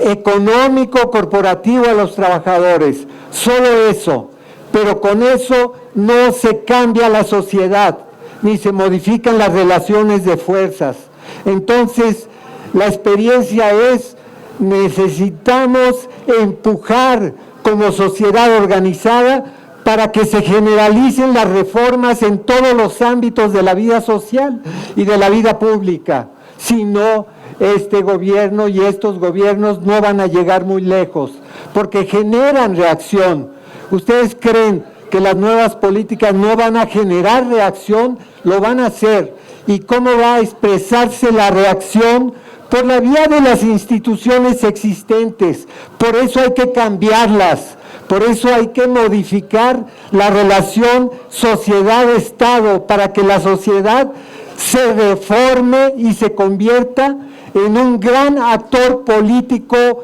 económico corporativo a los trabajadores. Solo eso, pero con eso no se cambia la sociedad. ni se modifican las relaciones de fuerzas. Entonces, la experiencia es, necesitamos empujar como sociedad organizada para que se generalicen las reformas en todos los ámbitos de la vida social y de la vida pública. Si no, este gobierno y estos gobiernos no van a llegar muy lejos, porque generan reacción. ¿Ustedes creen que las nuevas políticas no van a generar reacción? Lo van a hacer. ¿Y cómo va a expresarse la reacción? Por la vía de las instituciones existentes. Por eso hay que cambiarlas. Por eso hay que modificar la relación sociedad-estado, para que la sociedad se reforme y se convierta en un gran actor político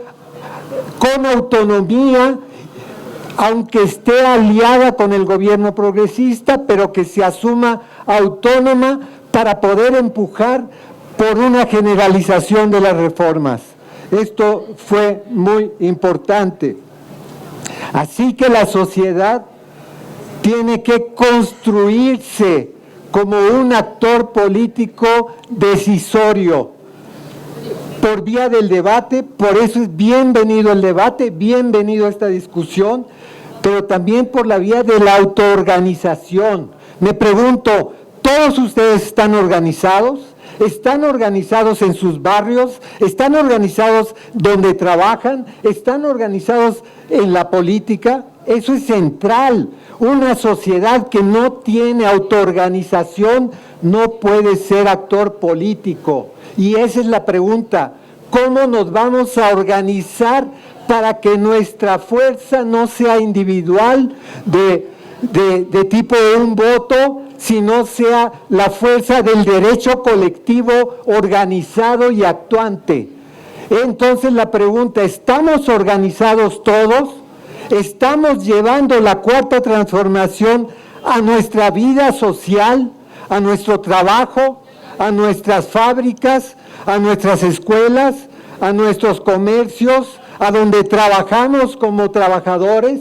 con autonomía, aunque esté aliada con el gobierno progresista, pero que se asuma autónoma para poder empujar por una generalización de las reformas. Esto fue muy importante. Así que la sociedad tiene que construirse como un actor político decisorio por vía del debate. Por eso es bienvenido el debate, bienvenido esta discusión, pero también por la vía de la autoorganización. Me pregunto, ¿todos ustedes están organizados? ¿Están organizados en sus barrios? ¿Están organizados donde trabajan? ¿Están organizados en la política? Eso es central. Una sociedad que no tiene autoorganización no puede ser actor político. Y esa es la pregunta: ¿cómo nos vamos a organizar para que nuestra fuerza no sea individual de tipo de un voto, sino sea la fuerza del derecho colectivo organizado y actuante? Entonces la pregunta: ¿estamos organizados todos? ¿Estamos llevando la cuarta transformación a nuestra vida social, a nuestro trabajo, a nuestras fábricas, a nuestras escuelas, a nuestros comercios, a donde trabajamos como trabajadores?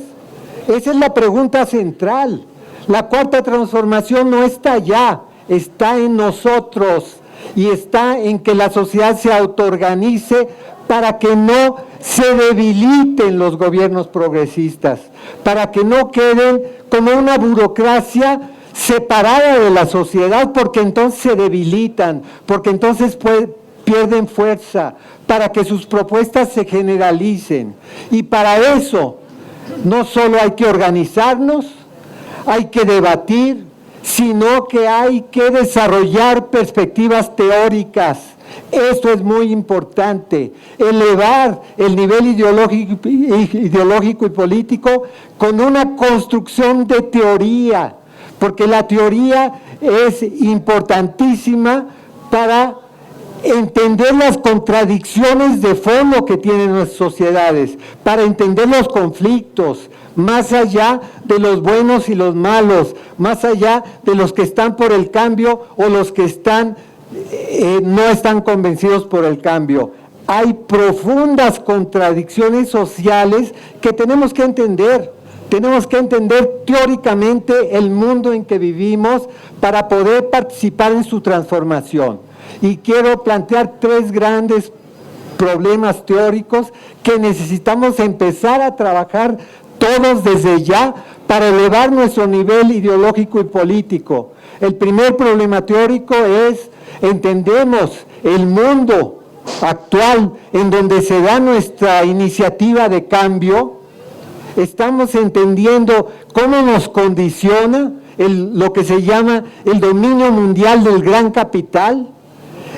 Esa es la pregunta central. La cuarta transformación no está allá, está en nosotros, y está en que la sociedad se autoorganice para que no se debiliten los gobiernos progresistas, para que no queden como una burocracia separada de la sociedad, porque entonces se debilitan, porque entonces pierden fuerza, para que sus propuestas se generalicen. Y para eso no solo hay que organizarnos, hay que debatir, sino que hay que desarrollar perspectivas teóricas. Esto es muy importante, elevar el nivel ideológico y político con una construcción de teoría, porque la teoría es importantísima para entender las contradicciones de fondo que tienen las sociedades, para entender los conflictos, más allá de los buenos y los malos, más allá de los que están por el cambio o los que no están convencidos por el cambio. Hay profundas contradicciones sociales que tenemos que entender. Tenemos que entender teóricamente el mundo en que vivimos para poder participar en su transformación. Y quiero plantear 3 grandes problemas teóricos que necesitamos empezar a trabajar todos desde ya para elevar nuestro nivel ideológico y político. El primer problema teórico es: entendemos el mundo actual en donde se da nuestra iniciativa de cambio. Estamos entendiendo cómo nos condiciona lo que se llama el dominio mundial del gran capital,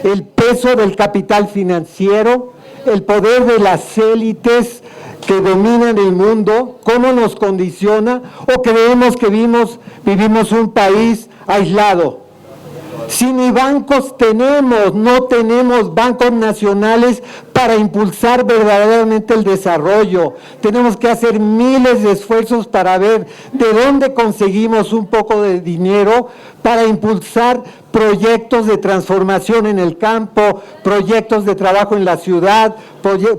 el peso del capital financiero, el poder de las élites que dominan el mundo, cómo nos condiciona, o creemos que vivimos un país aislado. Si ni bancos tenemos, no tenemos bancos nacionales para impulsar verdaderamente el desarrollo. Tenemos que hacer miles de esfuerzos para ver de dónde conseguimos un poco de dinero para impulsar proyectos de transformación en el campo, proyectos de trabajo en la ciudad,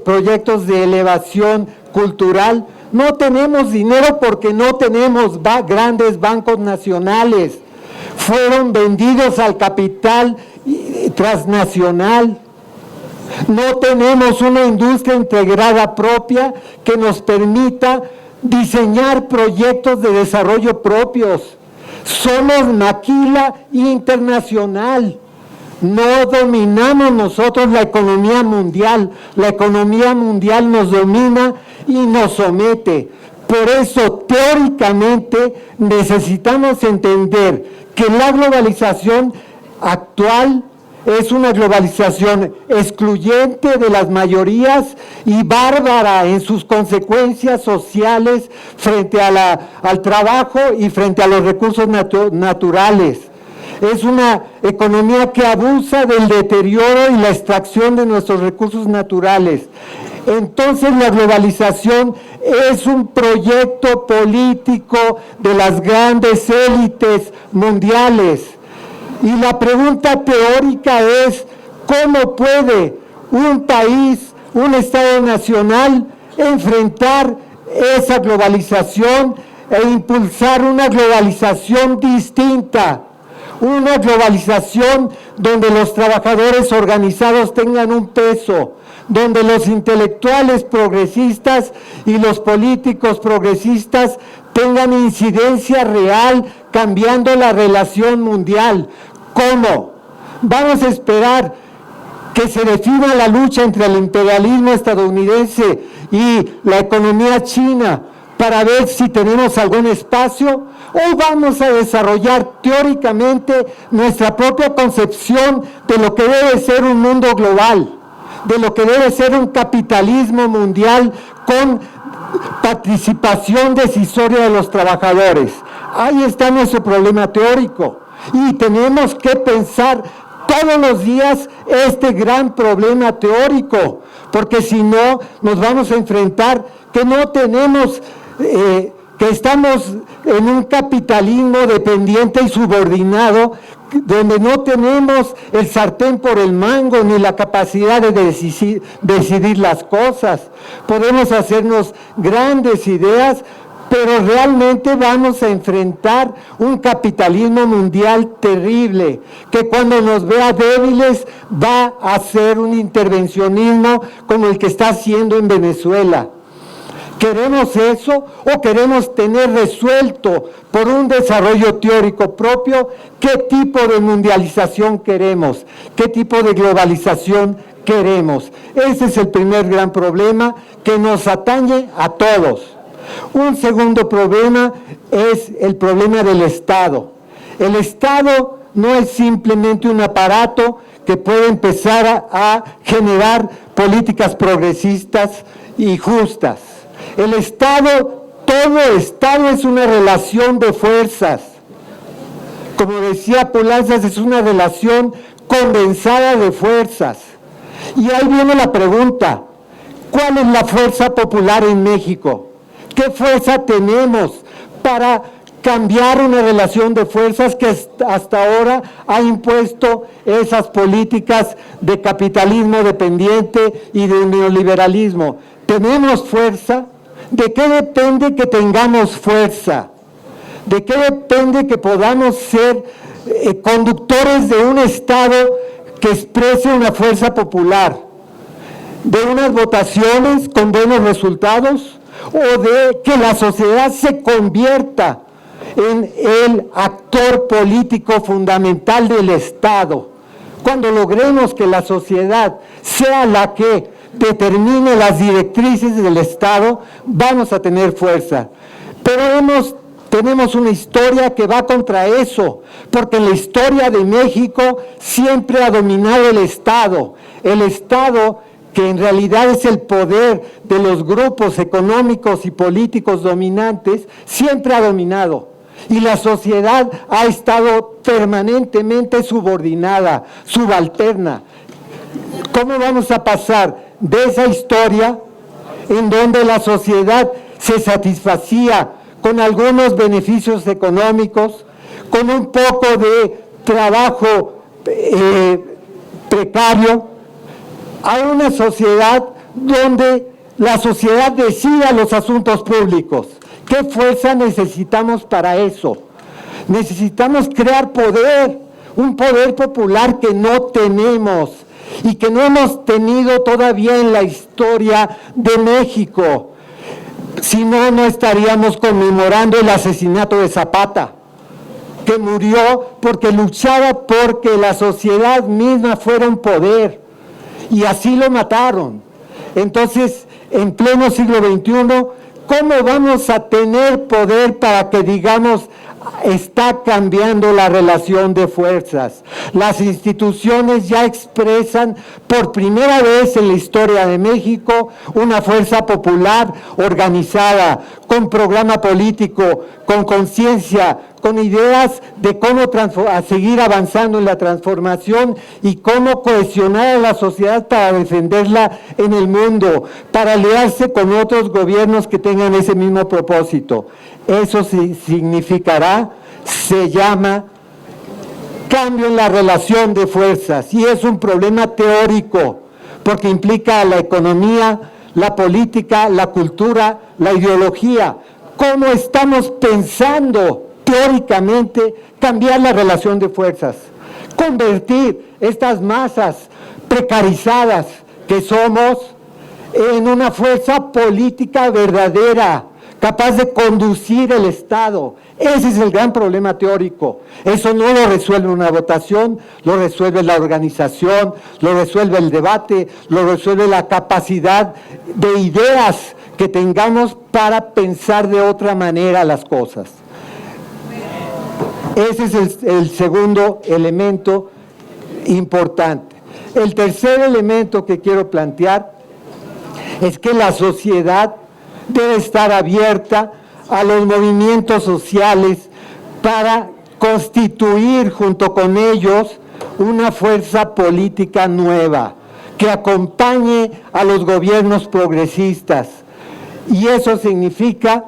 proyectos de elevación cultural. No tenemos dinero porque no tenemos grandes bancos nacionales. fueron vendidos al capital transnacional. No tenemos una industria integrada propia que nos permita diseñar proyectos de desarrollo propios. Somos maquila internacional. No dominamos nosotros la economía mundial. La economía mundial nos domina y nos somete. Por eso, teóricamente, necesitamos entender que la globalización actual es una globalización excluyente de las mayorías y bárbara en sus consecuencias sociales frente al trabajo y frente a los recursos naturales. Es una economía que abusa del deterioro y la extracción de nuestros recursos naturales. Entonces la globalización es un proyecto político de las grandes élites mundiales. Y la pregunta teórica es, ¿cómo puede un país, un Estado nacional, enfrentar esa globalización e impulsar una globalización distinta? Una globalización donde los trabajadores organizados tengan un peso, donde los intelectuales progresistas y los políticos progresistas tengan incidencia real cambiando la relación mundial. ¿Cómo? Vamos a esperar que se defina la lucha entre el imperialismo estadounidense y la economía china para ver si tenemos algún espacio, o vamos a desarrollar teóricamente nuestra propia concepción de lo que debe ser un mundo global, de lo que debe ser un capitalismo mundial con participación decisoria de los trabajadores. Ahí está nuestro problema teórico y tenemos que pensar todos los días este gran problema teórico, porque si no nos vamos a enfrentar que no tenemos, que estamos en un capitalismo dependiente y subordinado, donde no tenemos el sartén por el mango ni la capacidad de decidir las cosas. Podemos hacernos grandes ideas, pero realmente vamos a enfrentar un capitalismo mundial terrible, que cuando nos vea débiles va a hacer un intervencionismo como el que está haciendo en Venezuela. ¿Queremos eso o queremos tener resuelto por un desarrollo teórico propio qué tipo de mundialización queremos, qué tipo de globalización queremos? Ese es el primer gran problema que nos atañe a todos. Un segundo problema es el problema del Estado. El Estado no es simplemente un aparato que puede empezar a generar políticas progresistas y justas. El Estado, todo Estado es una relación de fuerzas. Como decía Poulantzas, es una relación condensada de fuerzas. Y ahí viene la pregunta, ¿cuál es la fuerza popular en México? ¿Qué fuerza tenemos para cambiar una relación de fuerzas que hasta ahora ha impuesto esas políticas de capitalismo dependiente y de neoliberalismo? ¿Tenemos fuerza? ¿De qué depende que tengamos fuerza? ¿De qué depende que podamos ser conductores de un Estado que exprese una fuerza popular? ¿De unas votaciones con buenos resultados? ¿O de que la sociedad se convierta en el actor político fundamental del Estado? Cuando logremos que la sociedad sea la que determine las directrices del Estado, vamos a tener fuerza. Pero tenemos una historia que va contra eso, porque en la historia de México siempre ha dominado el Estado que en realidad es el poder de los grupos económicos y políticos dominantes, siempre ha dominado. Y la sociedad ha estado permanentemente subordinada, subalterna. ¿Cómo vamos a pasar de esa historia en donde la sociedad se satisfacía con algunos beneficios económicos, con un poco de trabajo precario, a una sociedad donde la sociedad decida los asuntos públicos? ¿Qué fuerza necesitamos para eso? Necesitamos crear poder, un poder popular que no tenemos y que no hemos tenido todavía en la historia de México. Si no, no estaríamos conmemorando el asesinato de Zapata, que murió porque luchaba porque la sociedad misma fuera un poder, y así lo mataron. Entonces, en pleno siglo XXI, ¿cómo vamos a tener poder para que digamos está cambiando la relación de fuerzas? Las instituciones ya expresan por primera vez en la historia de México una fuerza popular organizada, con programa político, con conciencia, con ideas de cómo seguir avanzando en la transformación y cómo cohesionar a la sociedad para defenderla en el mundo, para aliarse con otros gobiernos que tengan ese mismo propósito. Eso significará, se llama cambio en la relación de fuerzas, y es un problema teórico, porque implica a la economía, la política, la cultura, la ideología. ¿Cómo estamos pensando teóricamente cambiar la relación de fuerzas? Convertir estas masas precarizadas que somos en una fuerza política verdadera, capaz de conducir el Estado. Ese es el gran problema teórico. Eso no lo resuelve una votación, lo resuelve la organización, lo resuelve el debate, lo resuelve la capacidad de ideas que tengamos para pensar de otra manera las cosas. Ese es el segundo elemento importante. El tercer elemento que quiero plantear es que la sociedad debe estar abierta a los movimientos sociales para constituir junto con ellos una fuerza política nueva que acompañe a los gobiernos progresistas. Y eso significa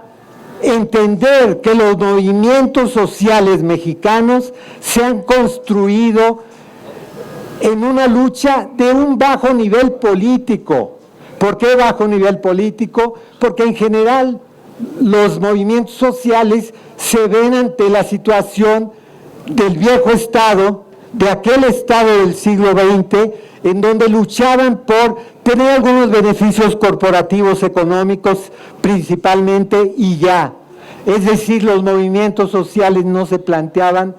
entender que los movimientos sociales mexicanos se han construido en una lucha de un bajo nivel político. ¿Por qué bajo nivel político? Porque en general los movimientos sociales se ven ante la situación del viejo Estado, de aquel Estado del siglo XX, en donde luchaban por tener algunos beneficios corporativos económicos principalmente y ya. Es decir, los movimientos sociales no se planteaban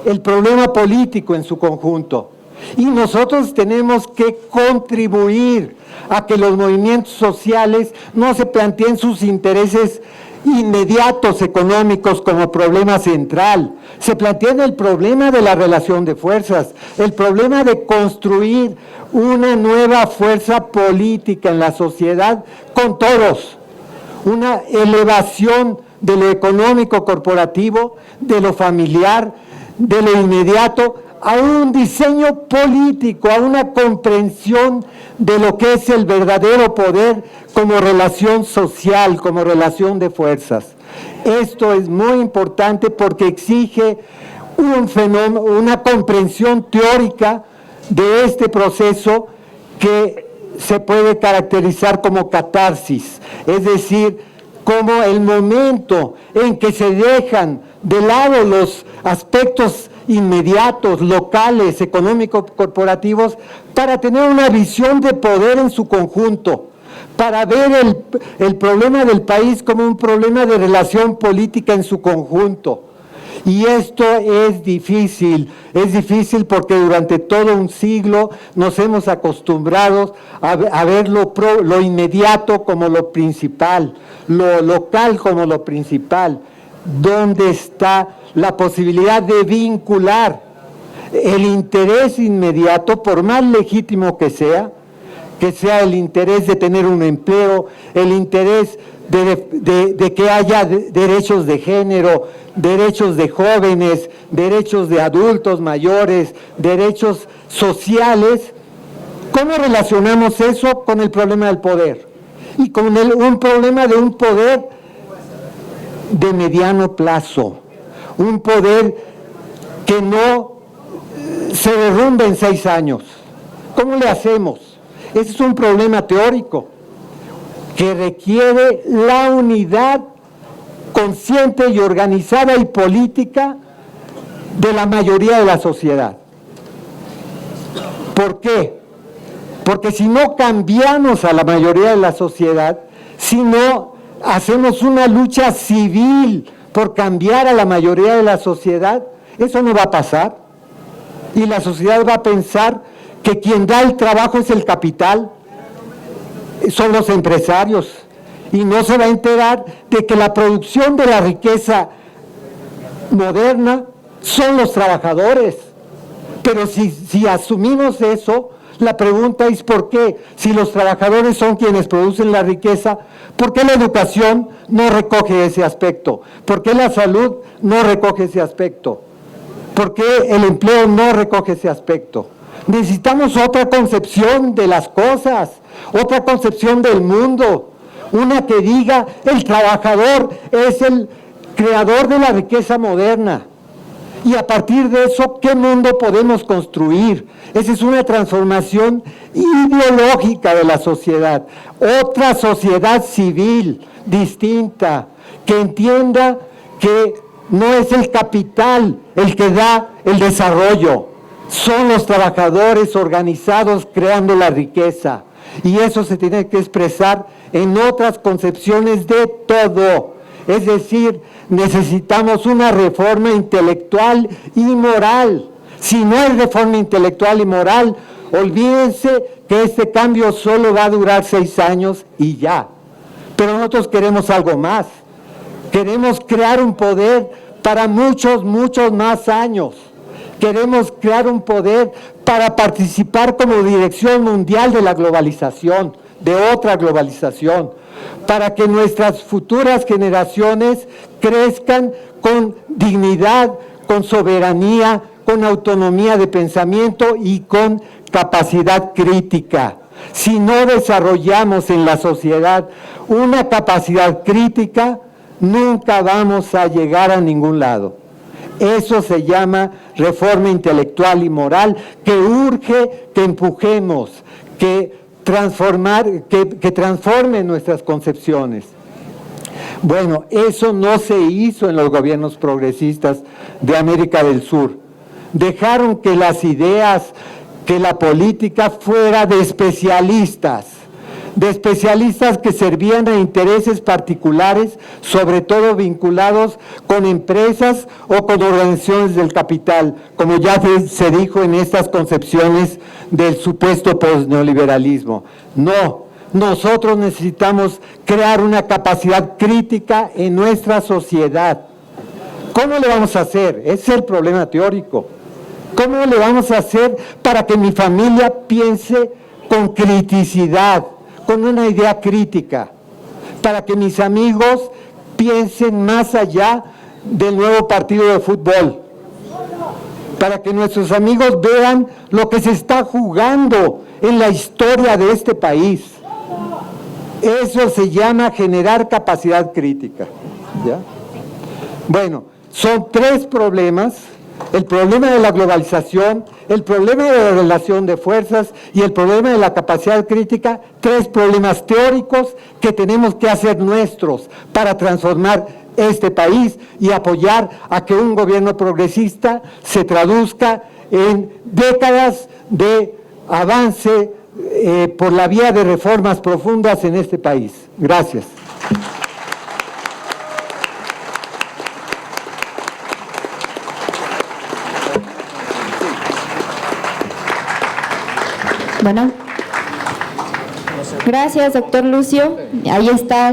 el problema político en su conjunto. Y nosotros tenemos que contribuir a que los movimientos sociales no se planteen sus intereses inmediatos económicos como problema central, se planteen el problema de la relación de fuerzas, el problema de construir una nueva fuerza política en la sociedad con todos, una elevación de lo económico corporativo, de lo familiar, de lo inmediato, a un diseño político, a una comprensión de lo que es el verdadero poder como relación social, como relación de fuerzas. Esto es muy importante porque exige un fenómeno, una comprensión teórica de este proceso que se puede caracterizar como catarsis, es decir, como el momento en que se dejan de lado los aspectos inmediatos, locales, económicos, corporativos, para tener una visión de poder en su conjunto, para ver el problema del país como un problema de relación política en su conjunto. Y esto es difícil porque durante todo un siglo nos hemos acostumbrado a ver lo inmediato como lo principal, lo local como lo principal. ¿Dónde está la posibilidad de vincular el interés inmediato, por más legítimo que sea el interés de tener un empleo, el interés de que haya derechos de género, derechos de jóvenes, derechos de adultos mayores, derechos sociales? ¿Cómo relacionamos eso con el problema del poder? Y con un problema de un poder de mediano plazo, un poder que no se derrumbe en 6 años. ¿Cómo le hacemos? Ese es un problema teórico que requiere la unidad consciente y organizada y política de la mayoría de la sociedad. ¿Por qué? Porque si no cambiamos a la mayoría de la sociedad, si no hacemos una lucha civil por cambiar a la mayoría de la sociedad, eso no va a pasar. Y la sociedad va a pensar que quien da el trabajo es el capital, son los empresarios, y no se va a enterar de que la producción de la riqueza moderna son los trabajadores. Pero si asumimos eso, la pregunta es ¿por qué? Si los trabajadores son quienes producen la riqueza, ¿por qué la educación no recoge ese aspecto? ¿Por qué la salud no recoge ese aspecto? ¿Por qué el empleo no recoge ese aspecto? Necesitamos otra concepción de las cosas, otra concepción del mundo, una que diga el trabajador es el creador de la riqueza moderna. Y a partir de eso, ¿qué mundo podemos construir? Esa es una transformación ideológica de la sociedad. Otra sociedad civil, distinta, que entienda que no es el capital el que da el desarrollo. Son los trabajadores organizados creando la riqueza. Y eso se tiene que expresar en otras concepciones de todo. Es decir, necesitamos una reforma intelectual y moral. Si no hay reforma intelectual y moral, olvídense que este cambio solo va a durar 6 años y ya. Pero nosotros queremos algo más. Queremos crear un poder para muchos, muchos más años. Queremos crear un poder para participar como dirección mundial de la globalización, de otra globalización, para que nuestras futuras generaciones crezcan con dignidad, con soberanía, con autonomía de pensamiento y con capacidad crítica. Si no desarrollamos en la sociedad una capacidad crítica, nunca vamos a llegar a ningún lado. Eso se llama reforma intelectual y moral, que urge que empujemos, que transforme nuestras concepciones. Bueno, eso no se hizo en los gobiernos progresistas de América del Sur. Dejaron que las ideas, que la política fuera de especialistas que servían a intereses particulares, sobre todo vinculados con empresas o con organizaciones del capital, como ya se dijo en estas concepciones del supuesto postneoliberalismo. No, nosotros necesitamos crear una capacidad crítica en nuestra sociedad. ¿Cómo le vamos a hacer? Ese es el problema teórico. ¿Cómo le vamos a hacer para que mi familia piense con criticidad, con una idea crítica, para que mis amigos piensen más allá del nuevo partido de fútbol, para que nuestros amigos vean lo que se está jugando en la historia de este país? Eso se llama generar capacidad crítica, ¿ya? Bueno, son 3 problemas: el problema de la globalización, el problema de la relación de fuerzas y el problema de la capacidad crítica. 3 problemas teóricos que tenemos que hacer nuestros para transformar este país y apoyar a que un gobierno progresista se traduzca en décadas de avance por la vía de reformas profundas en este país. Gracias. Bueno, gracias, doctor Lucio. Ahí está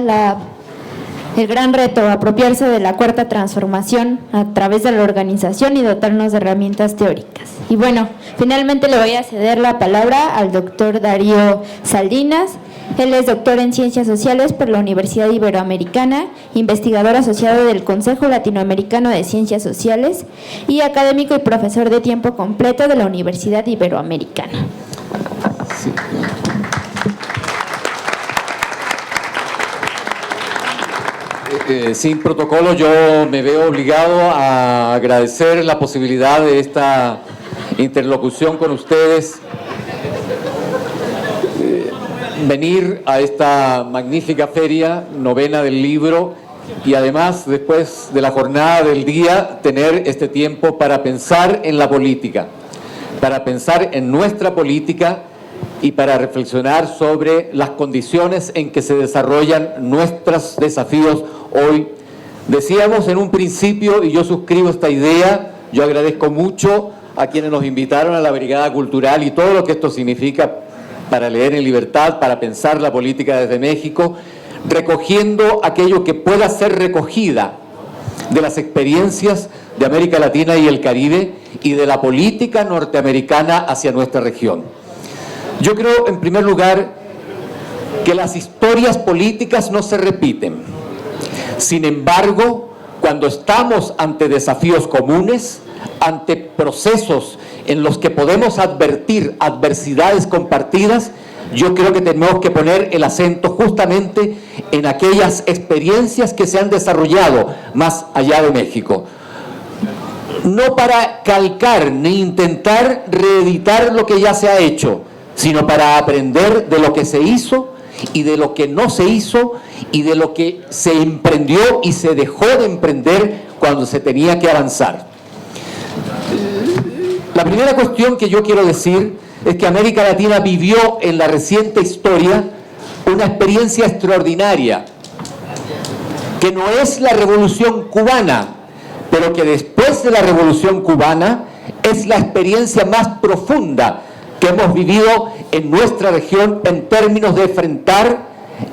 el gran reto, apropiarse de la cuarta transformación a través de la organización y dotarnos de herramientas teóricas. Y bueno, finalmente le voy a ceder la palabra al doctor Darío Saldinas. Él es doctor en Ciencias Sociales por la Universidad Iberoamericana, investigador asociado del Consejo Latinoamericano de Ciencias Sociales y académico y profesor de tiempo completo de la Universidad Iberoamericana. Sí. Sin protocolo, yo me veo obligado a agradecer la posibilidad de esta interlocución con ustedes, venir a esta magnífica feria, novena del libro, y además después de la jornada del día tener este tiempo para pensar en la política, para pensar en nuestra política y para reflexionar sobre las condiciones en que se desarrollan nuestros desafíos hoy. Decíamos en un principio, y yo suscribo esta idea, yo agradezco mucho a quienes nos invitaron a la Brigada Cultural y todo lo que esto significa para leer en libertad, para pensar la política desde México, recogiendo aquello que pueda ser recogida de las experiencias de América Latina y el Caribe y de la política norteamericana hacia nuestra región. Yo creo, en primer lugar, que las historias políticas no se repiten. Sin embargo, cuando estamos ante desafíos comunes, ante procesos en los que podemos advertir adversidades compartidas, yo creo que tenemos que poner el acento justamente en aquellas experiencias que se han desarrollado más allá de México. No para calcar ni intentar reeditar lo que ya se ha hecho, sino para aprender de lo que se hizo y de lo que no se hizo y de lo que se emprendió y se dejó de emprender cuando se tenía que avanzar. La primera cuestión que yo quiero decir es que América Latina vivió en la reciente historia una experiencia extraordinaria, que no es la Revolución Cubana, pero que después de la Revolución Cubana es la experiencia más profunda que hemos vivido en nuestra región en términos de enfrentar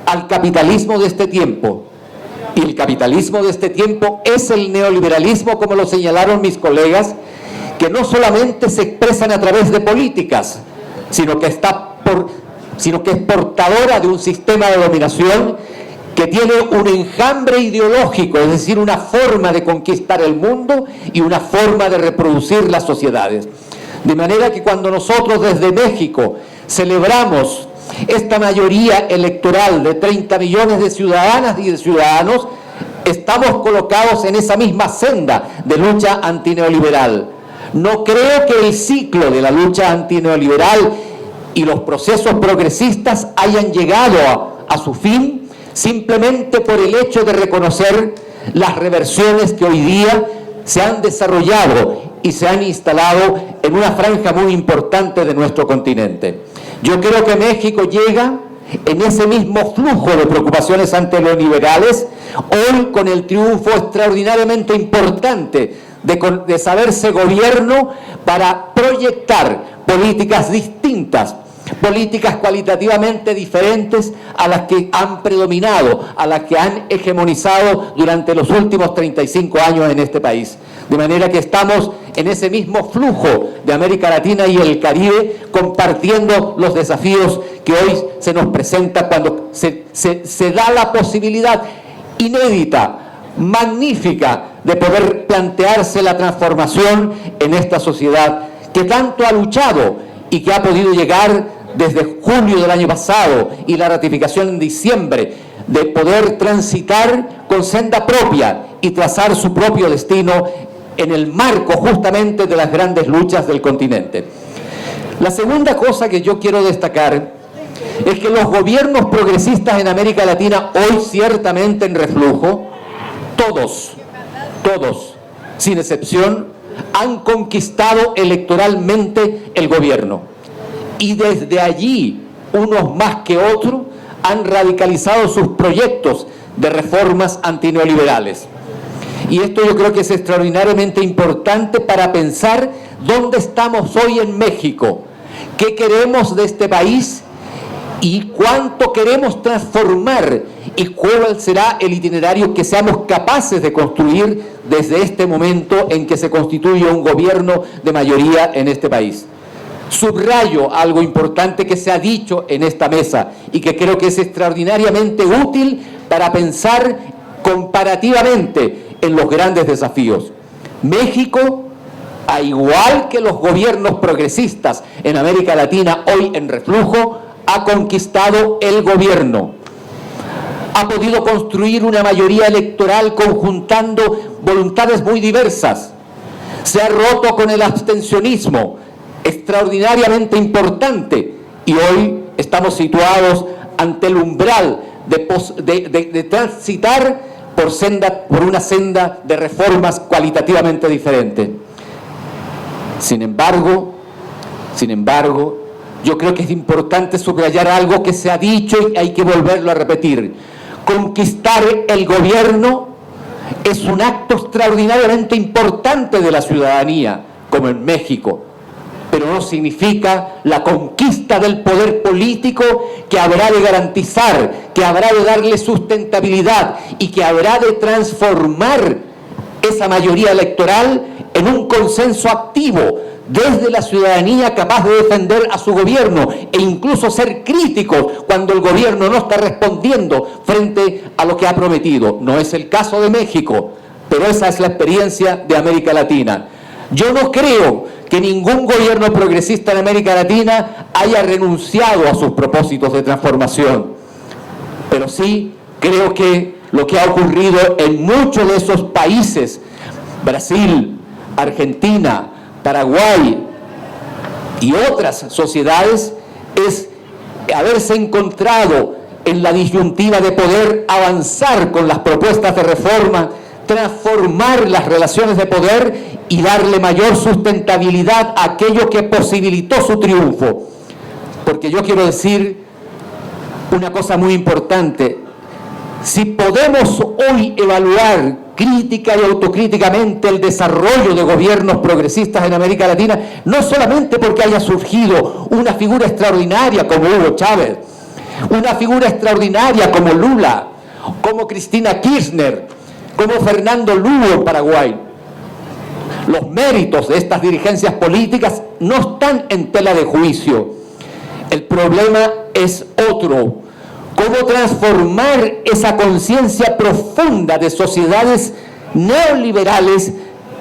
al capitalismo de este tiempo. Y el capitalismo de este tiempo es el neoliberalismo, como lo señalaron mis colegas, que no solamente se expresan a través de políticas, sino que es portadora de un sistema de dominación que tiene un enjambre ideológico, es decir, una forma de conquistar el mundo y una forma de reproducir las sociedades. De manera que cuando nosotros desde México celebramos esta mayoría electoral de 30 millones de ciudadanas y de ciudadanos, estamos colocados en esa misma senda de lucha antineoliberal. No creo que el ciclo de la lucha antineoliberal y los procesos progresistas hayan llegado a su fin simplemente por el hecho de reconocer las reversiones que hoy día se han desarrollado y se han instalado en una franja muy importante de nuestro continente. Yo creo que México llega en ese mismo flujo de preocupaciones antineoliberales, hoy con el triunfo extraordinariamente importante de saberse gobierno para proyectar políticas distintas, políticas cualitativamente diferentes a las que han predominado, a las que han hegemonizado durante los últimos 35 años en este país. De manera que estamos en ese mismo flujo de América Latina y el Caribe, compartiendo los desafíos que hoy se nos presenta cuando se da la posibilidad inédita, magnífica, de poder plantearse la transformación en esta sociedad que tanto ha luchado y que ha podido llegar desde julio del año pasado y la ratificación en diciembre, de poder transitar con senda propia y trazar su propio destino en el marco justamente de las grandes luchas del continente. La segunda cosa que yo quiero destacar es que los gobiernos progresistas en América Latina, hoy ciertamente en reflujo, todos, sin excepción, han conquistado electoralmente el gobierno. Y desde allí, unos más que otros, han radicalizado sus proyectos de reformas antineoliberales. Y esto yo creo que es extraordinariamente importante para pensar dónde estamos hoy en México, qué queremos de este país y cuánto queremos transformar y cuál será el itinerario que seamos capaces de construir desde este momento en que se constituye un gobierno de mayoría en este país. Subrayo algo importante que se ha dicho en esta mesa y que creo que es extraordinariamente útil para pensar comparativamente en los grandes desafíos. México, a igual que los gobiernos progresistas en América Latina hoy en reflujo, ha conquistado el gobierno. Ha podido construir una mayoría electoral conjuntando voluntades muy diversas. Se ha roto con el abstencionismo, extraordinariamente importante, y hoy estamos situados ante el umbral de transitar por una senda de reformas cualitativamente diferentes. Sin embargo, yo creo que es importante subrayar algo que se ha dicho y hay que volverlo a repetir. Conquistar el gobierno es un acto extraordinariamente importante de la ciudadanía, como en México, pero no significa la conquista del poder político que habrá de garantizar, que habrá de darle sustentabilidad y que habrá de transformar esa mayoría electoral en un consenso activo desde la ciudadanía capaz de defender a su gobierno e incluso ser críticos cuando el gobierno no está respondiendo frente a lo que ha prometido. No es el caso de México, pero esa es la experiencia de América Latina. Yo no creo que ningún gobierno progresista en América Latina haya renunciado a sus propósitos de transformación, pero sí creo que lo que ha ocurrido en muchos de esos países, Brasil, Argentina, Paraguay y otras sociedades, es haberse encontrado en la disyuntiva de poder avanzar con las propuestas de reforma, transformar las relaciones de poder y darle mayor sustentabilidad a aquello que posibilitó su triunfo. Porque yo quiero decir una cosa muy importante: si podemos hoy evaluar crítica y autocríticamente el desarrollo de gobiernos progresistas en América Latina, no solamente porque haya surgido una figura extraordinaria como Hugo Chávez, una figura extraordinaria como Lula, como Cristina Kirchner, como Fernando Lugo en Paraguay. Los méritos de estas dirigencias políticas no están en tela de juicio. El problema es otro: cómo transformar esa conciencia profunda de sociedades neoliberales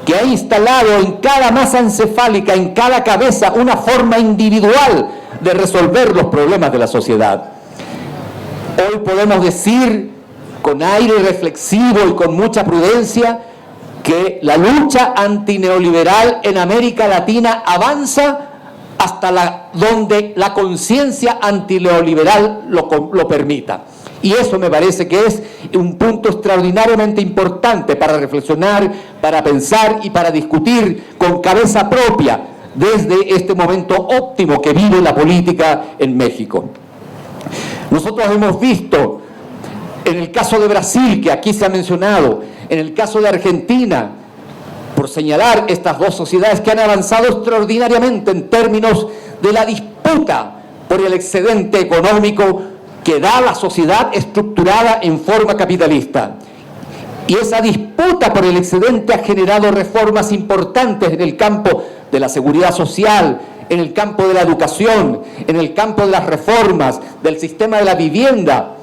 que ha instalado en cada masa encefálica, en cada cabeza, una forma individual de resolver los problemas de la sociedad. Hoy podemos decir con aire reflexivo y con mucha prudencia que la lucha antineoliberal en América Latina avanza hasta donde la conciencia antineoliberal lo permita. Y eso me parece que es un punto extraordinariamente importante para reflexionar, para pensar y para discutir con cabeza propia desde este momento óptimo que vive la política en México. Nosotros hemos visto, en el caso de Brasil, que aquí se ha mencionado, en el caso de Argentina, por señalar estas dos sociedades que han avanzado extraordinariamente en términos de la disputa por el excedente económico que da la sociedad estructurada en forma capitalista. Y esa disputa por el excedente ha generado reformas importantes en el campo de la seguridad social, en el campo de la educación, en el campo de las reformas, del sistema de la vivienda.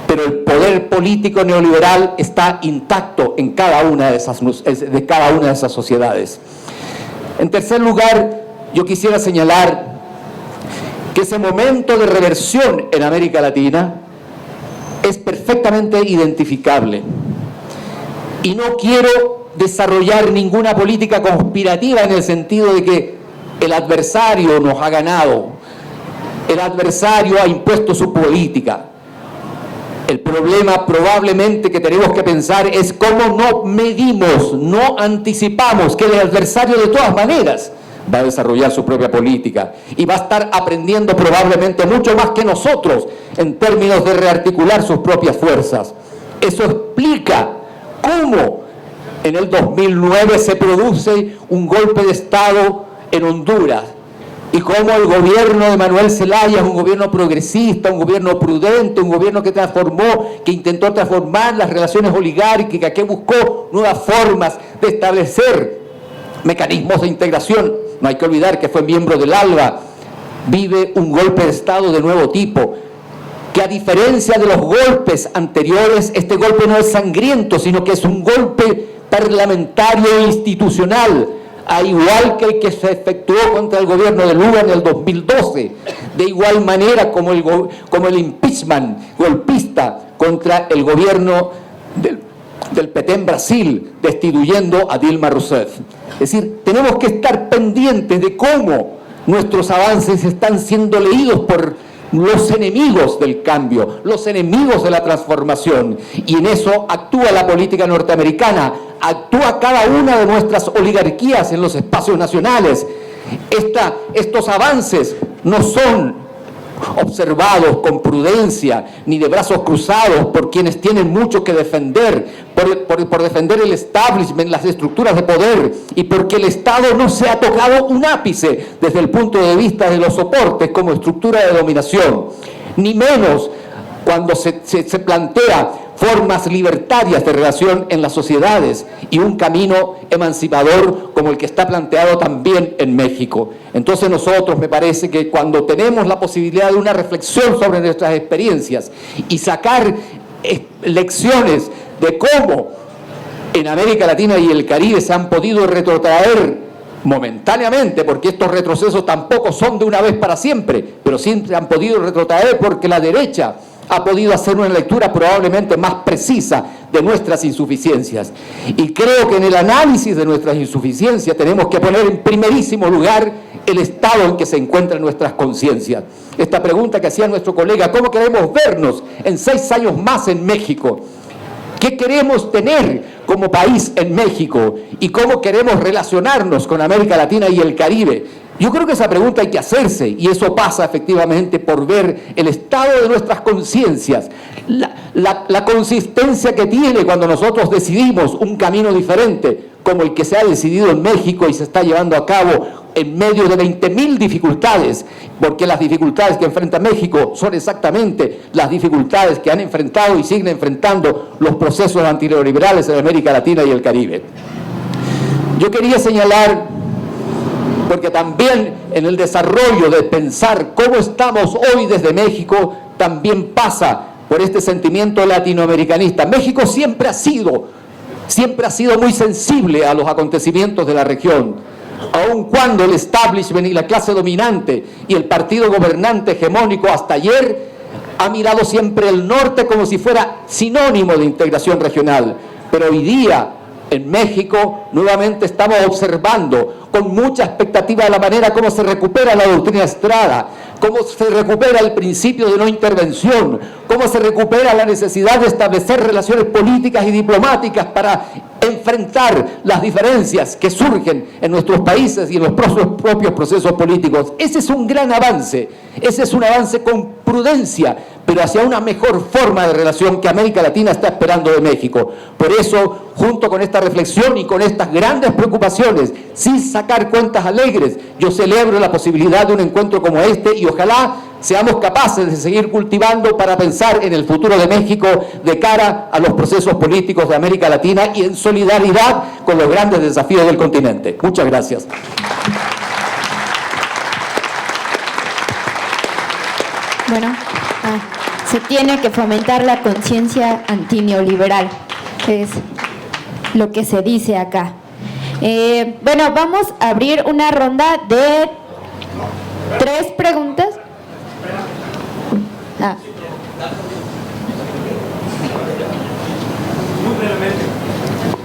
Pero el poder político neoliberal está intacto en cada una de esas sociedades. En tercer lugar, yo quisiera señalar que ese momento de reversión en América Latina es perfectamente identificable. Y no quiero desarrollar ninguna política conspirativa en el sentido de que el adversario nos ha ganado, el adversario ha impuesto su política. El problema probablemente que tenemos que pensar es cómo no medimos, no anticipamos que el adversario de todas maneras va a desarrollar su propia política y va a estar aprendiendo probablemente mucho más que nosotros en términos de rearticular sus propias fuerzas. Eso explica cómo en el 2009 se produce un golpe de Estado en Honduras y cómo el gobierno de Manuel Zelaya es un gobierno progresista, un gobierno prudente, un gobierno que transformó, que intentó transformar las relaciones oligárquicas, que buscó nuevas formas de establecer mecanismos de integración. No hay que olvidar que fue miembro del ALBA. Vive un golpe de Estado de nuevo tipo, que a diferencia de los golpes anteriores, este golpe no es sangriento, sino que es un golpe parlamentario e institucional, a igual que el que se efectuó contra el gobierno de Lula en el 2012, de igual manera como el impeachment golpista contra el gobierno del PT en Brasil, destituyendo a Dilma Rousseff. Es decir, tenemos que estar pendientes de cómo nuestros avances están siendo leídos por los enemigos del cambio, los enemigos de la transformación. Y en eso actúa la política norteamericana, actúa cada una de nuestras oligarquías en los espacios nacionales. Estos avances no son observados con prudencia ni de brazos cruzados por quienes tienen mucho que defender, por defender el establishment, las estructuras de poder, y porque el Estado no se ha tocado un ápice desde el punto de vista de los soportes como estructura de dominación, ni menos cuando se plantea formas libertarias de relación en las sociedades y un camino emancipador como el que está planteado también en México. Entonces nosotros, me parece que cuando tenemos la posibilidad de una reflexión sobre nuestras experiencias y sacar lecciones de cómo en América Latina y el Caribe se han podido retrotraer momentáneamente, porque estos retrocesos tampoco son de una vez para siempre, pero sí se han podido retrotraer porque la derecha ha podido hacer una lectura probablemente más precisa de nuestras insuficiencias. Y creo que en el análisis de nuestras insuficiencias tenemos que poner en primerísimo lugar el estado en que se encuentran nuestras conciencias. Esta pregunta que hacía nuestro colega, ¿cómo queremos vernos en 6 años más en México? ¿Qué queremos tener como país en México? ¿Y cómo queremos relacionarnos con América Latina y el Caribe? Yo creo que esa pregunta hay que hacerse, y eso pasa efectivamente por ver el estado de nuestras conciencias, la consistencia que tiene cuando nosotros decidimos un camino diferente, como el que se ha decidido en México y se está llevando a cabo en medio de 20.000 dificultades, porque las dificultades que enfrenta México son exactamente las dificultades que han enfrentado y siguen enfrentando los procesos antineoliberales en América Latina y el Caribe. Yo quería señalar, porque también en el desarrollo de pensar cómo estamos hoy desde México, también pasa por este sentimiento latinoamericanista. México siempre ha sido muy sensible a los acontecimientos de la región, aun cuando el establishment y la clase dominante y el partido gobernante hegemónico hasta ayer ha mirado siempre el norte como si fuera sinónimo de integración regional. Pero hoy día en México nuevamente estamos observando con mucha expectativa la manera como se recupera la doctrina Estrada, cómo se recupera el principio de no intervención, cómo se recupera la necesidad de establecer relaciones políticas y diplomáticas para enfrentar las diferencias que surgen en nuestros países y en los propios procesos políticos. Ese es un gran avance, ese es un avance con prudencia, pero hacia una mejor forma de relación que América Latina está esperando de México. Por eso, junto con esta reflexión y con estas grandes preocupaciones, sin sacar cuentas alegres, yo celebro la posibilidad de un encuentro como este y ojalá seamos capaces de seguir cultivando para pensar en el futuro de México de cara a los procesos políticos de América Latina y en solidaridad con los grandes desafíos del continente. Muchas gracias. Bueno, se tiene que fomentar la conciencia antineoliberal, es lo que se dice acá. Bueno, vamos a abrir una ronda de 3 preguntas.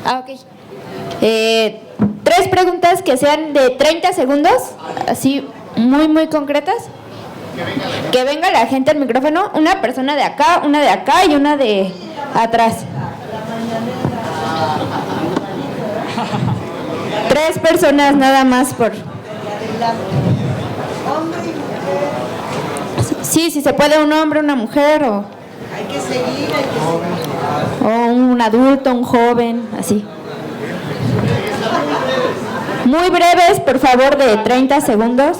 Ok. 3 preguntas que sean de 30 segundos, así muy concretas. Que venga la gente al micrófono, una persona de acá, una de acá y una de atrás. 3 personas nada más por... Sí, si se puede un hombre, una mujer o... Hay que seguir. O un adulto, un joven, así. Muy breves, por favor, de 30 segundos.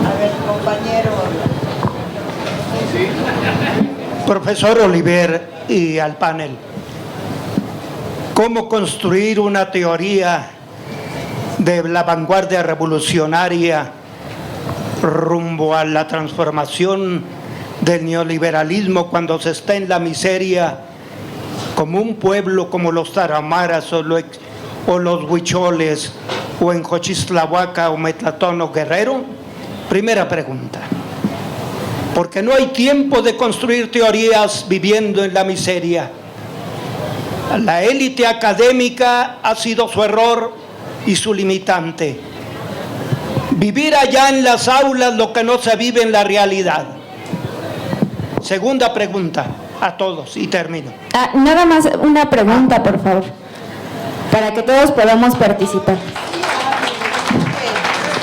A ver, compañero. Profesor Oliver y al panel, ¿cómo construir una teoría de la vanguardia revolucionaria rumbo a la transformación del neoliberalismo cuando se está en la miseria como un pueblo como los tarahumaras o los huicholes o en Xochitlahuaca o Metlatón o Guerrero? Primera pregunta. Porque no hay tiempo de construir teorías viviendo en la miseria. La élite académica ha sido su error y su limitante. Vivir allá en las aulas lo que no se vive en la realidad. Segunda pregunta a todos y termino. Nada más una pregunta, por favor, para que todos podamos participar.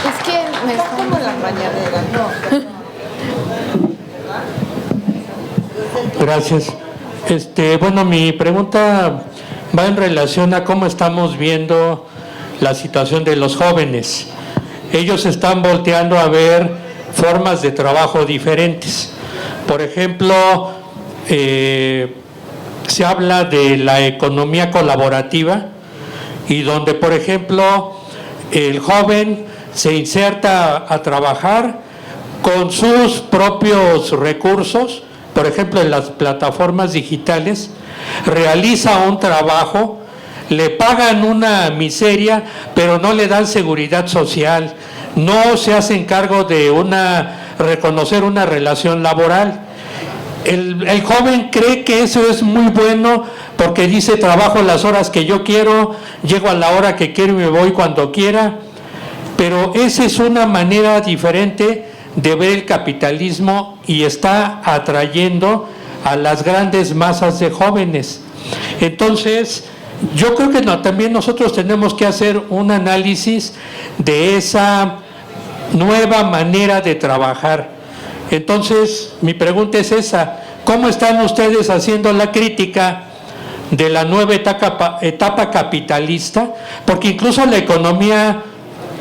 Es que me está como la mañanera, no. Gracias. Bueno, mi pregunta va en relación a cómo estamos viendo la situación de los jóvenes. Ellos están volteando a ver formas de trabajo diferentes. Por ejemplo, se habla de la economía colaborativa y donde, por ejemplo, el joven se inserta a trabajar con sus propios recursos, por ejemplo, en las plataformas digitales, realiza un trabajo, le pagan una miseria, pero no le dan seguridad social, no se hacen cargo de reconocer una relación laboral. El joven cree que eso es muy bueno porque dice: trabajo las horas que yo quiero, llego a la hora que quiero y me voy cuando quiera. Pero esa es una manera diferente de ver el capitalismo y está atrayendo a las grandes masas de jóvenes. Entonces, yo creo que también nosotros tenemos que hacer un análisis de esa nueva manera de trabajar. Entonces, mi pregunta es esa: ¿cómo están ustedes haciendo la crítica de la nueva etapa capitalista? Porque incluso la economía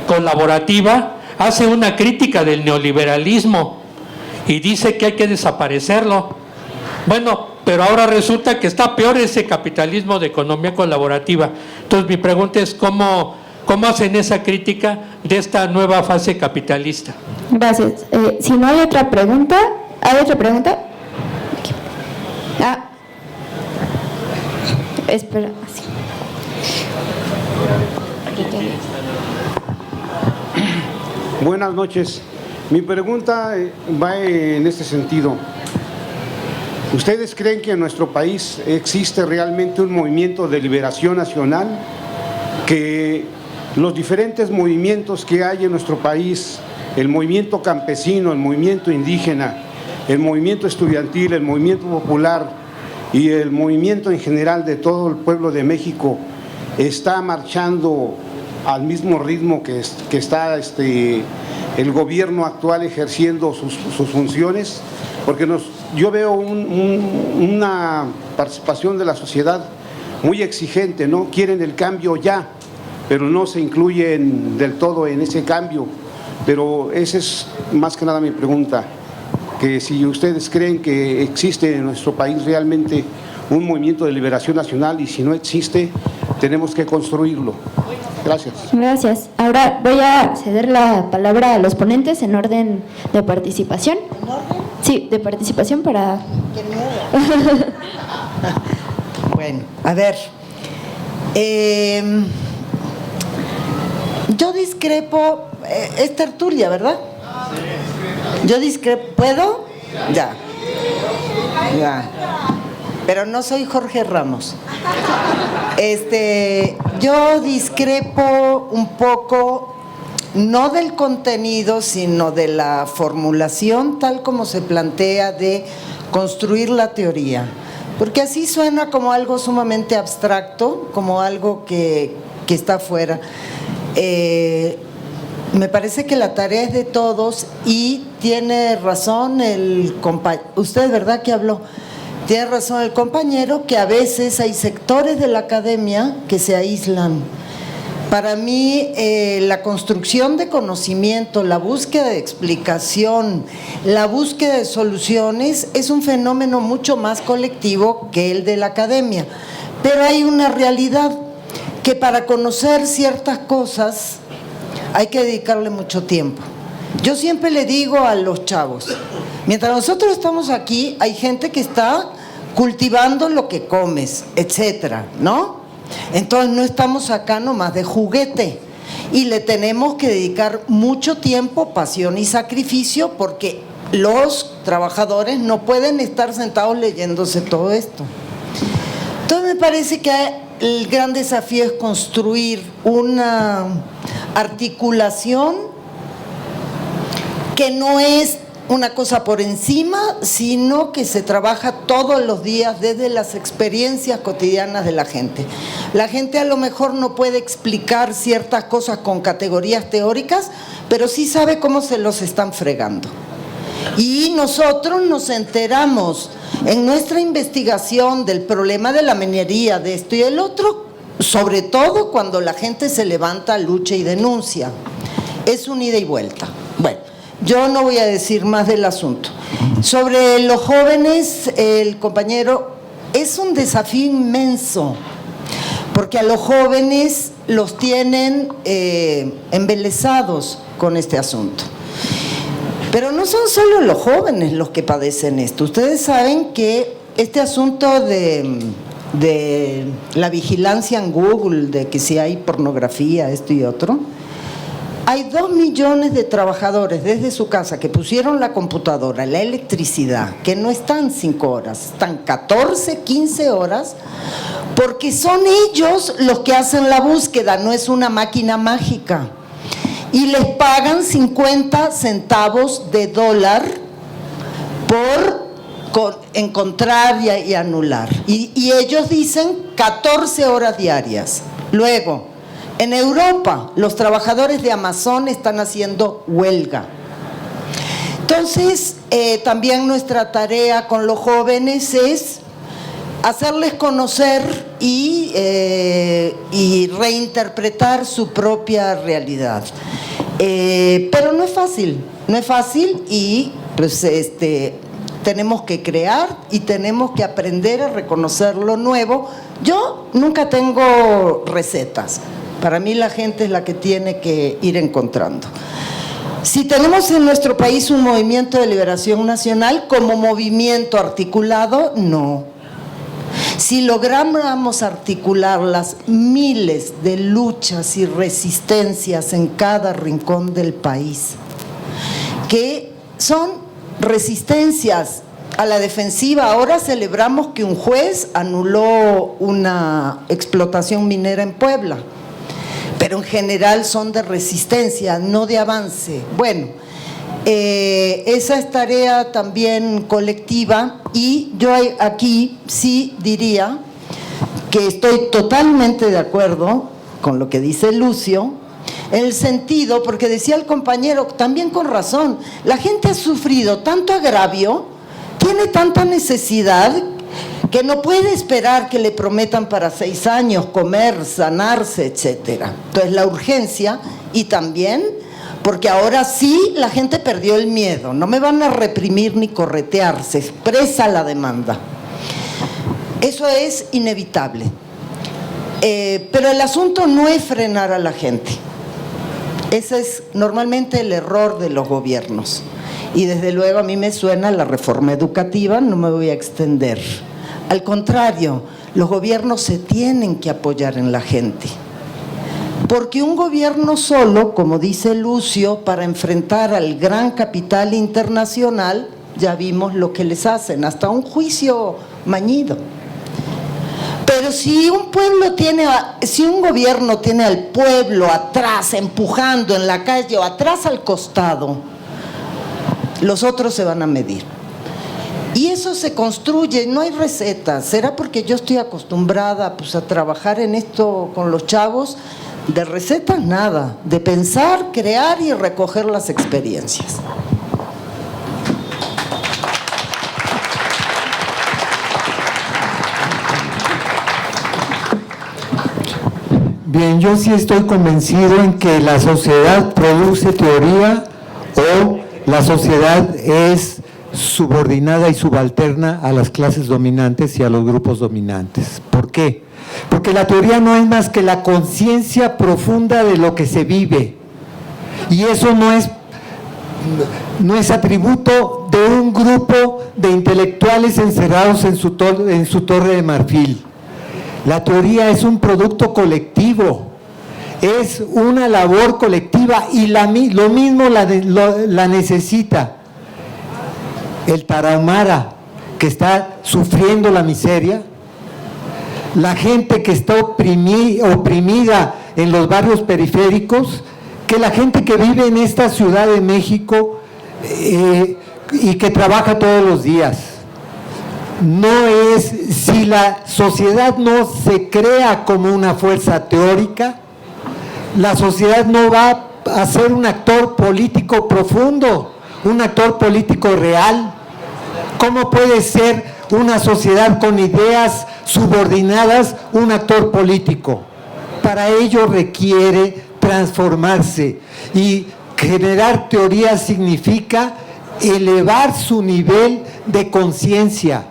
colaborativa hace una crítica del neoliberalismo y dice que hay que desaparecerlo. Bueno, pero ahora resulta que está peor ese capitalismo de economía colaborativa. Entonces mi pregunta es ¿cómo hacen esa crítica de esta nueva fase capitalista? Gracias. Si no hay otra pregunta, ¿hay otra pregunta? Espera, así. Aquí tengo. Buenas noches. Mi pregunta va en este sentido. ¿Ustedes creen que en nuestro país existe realmente un movimiento de liberación nacional? Que los diferentes movimientos que hay en nuestro país, el movimiento campesino, el movimiento indígena, el movimiento estudiantil, el movimiento popular y el movimiento en general de todo el pueblo de México, está marchando al mismo ritmo que está el gobierno actual ejerciendo sus funciones? Porque yo veo una participación de la sociedad muy exigente, ¿no? Quieren el cambio ya, pero no se incluyen del todo en ese cambio. Pero esa es más que nada mi pregunta, que si ustedes creen que existe en nuestro país realmente un movimiento de liberación nacional, y si no existe, tenemos que construirlo. Gracias. Gracias. Ahora voy a ceder la palabra a los ponentes en orden de participación. ¿En orden? Sí, de participación para... ¡Qué miedo! Bueno, a ver. Yo discrepo, es tertulia, ¿verdad? Yo discrepo, ¿puedo? Ya. Pero no soy Jorge Ramos. Yo discrepo un poco, no del contenido, sino de la formulación tal como se plantea de construir la teoría. Porque así suena como algo sumamente abstracto, como algo que está fuera. Me parece que la tarea es de todos y tiene razón el compañero, usted, ¿verdad?, que habló. Tiene razón el compañero que a veces hay sectores de la academia que se aíslan. Para mí, la construcción de conocimiento, la búsqueda de explicación, la búsqueda de soluciones es un fenómeno mucho más colectivo que el de la academia. Pero hay una realidad, que para conocer ciertas cosas hay que dedicarle mucho tiempo. Yo siempre le digo a los chavos, mientras nosotros estamos aquí, hay gente que está cultivando lo que comes, etcétera, ¿no? Entonces no estamos acá nomás de juguete y le tenemos que dedicar mucho tiempo, pasión y sacrificio, porque los trabajadores no pueden estar sentados leyéndose todo esto. Entonces me parece que el gran desafío es construir una articulación que no es una cosa por encima, sino que se trabaja todos los días desde las experiencias cotidianas de la gente. La gente a lo mejor no puede explicar ciertas cosas con categorías teóricas, pero sí sabe cómo se los están fregando. Y nosotros nos enteramos en nuestra investigación del problema de la minería, de esto y el otro, sobre todo cuando la gente se levanta, lucha y denuncia. Es un ida y vuelta. Bueno, yo no voy a decir más del asunto. Sobre los jóvenes, el compañero, es un desafío inmenso, porque a los jóvenes los tienen embelesados con este asunto. Pero no son solo los jóvenes los que padecen esto. Ustedes saben que este asunto de la vigilancia en Google, de que si hay pornografía, esto y otro, hay 2 millones de trabajadores desde su casa que pusieron la computadora, la electricidad, que no están 5 horas, están 14, 15 horas, porque son ellos los que hacen la búsqueda, no es una máquina mágica. Y les pagan 50 centavos de dólar por encontrar y anular. Y ellos dicen 14 horas diarias. Luego, en Europa, los trabajadores de Amazon están haciendo huelga. Entonces, también nuestra tarea con los jóvenes es hacerles conocer y reinterpretar su propia realidad. Pero no es fácil y pues tenemos que crear y tenemos que aprender a reconocer lo nuevo. Yo nunca tengo recetas, para mí la gente es la que tiene que ir encontrando. Si tenemos en nuestro país un movimiento de liberación nacional como movimiento articulado, no. Si logramos articular las miles de luchas y resistencias en cada rincón del país, que son resistencias a la defensiva. Ahora celebramos que un juez anuló una explotación minera en Puebla, pero en general son de resistencia, no de avance. Bueno, esa es tarea también colectiva y yo aquí sí diría que estoy totalmente de acuerdo con lo que dice Lucio, en el sentido, porque decía el compañero, también con razón, la gente ha sufrido tanto agravio, tiene tanta necesidad que no puede esperar que le prometan para 6 años comer, sanarse, etcétera. Entonces la urgencia y también porque ahora sí la gente perdió el miedo, no me van a reprimir ni corretear, se expresa la demanda. Eso es inevitable. Pero el asunto no es frenar a la gente. Ese es normalmente el error de los gobiernos. Y desde luego a mí me suena la reforma educativa, no me voy a extender. Al contrario, los gobiernos se tienen que apoyar en la gente. Porque un gobierno solo, como dice Lucio, para enfrentar al gran capital internacional, ya vimos lo que les hacen, hasta un juicio mañido. Pero si un gobierno tiene al pueblo atrás, empujando en la calle o atrás al costado, los otros se van a medir. Y eso se construye, no hay recetas. ¿Será porque yo estoy acostumbrada pues, a trabajar en esto con los chavos? De recetas nada, de pensar, crear y recoger las experiencias. Bien, yo sí estoy convencido en que la sociedad produce teoría o la sociedad es subordinada y subalterna a las clases dominantes y a los grupos dominantes. ¿Por qué? Porque la teoría no es más que la conciencia profunda de lo que se vive, y eso no es atributo de un grupo de intelectuales encerrados en su torre de marfil. La teoría es un producto colectivo, es una labor colectiva y lo mismo la necesita el tarahumara que está sufriendo la miseria, la gente que está oprimida en los barrios periféricos, que la gente que vive en esta Ciudad de México y que trabaja todos los días. No es, si la sociedad no se crea como una fuerza teórica, la sociedad no va a ser un actor político profundo, un actor político real. ¿Cómo puede ser una sociedad con ideas subordinadas un actor político? Para ello requiere transformarse, y generar teoría significa elevar su nivel de conciencia,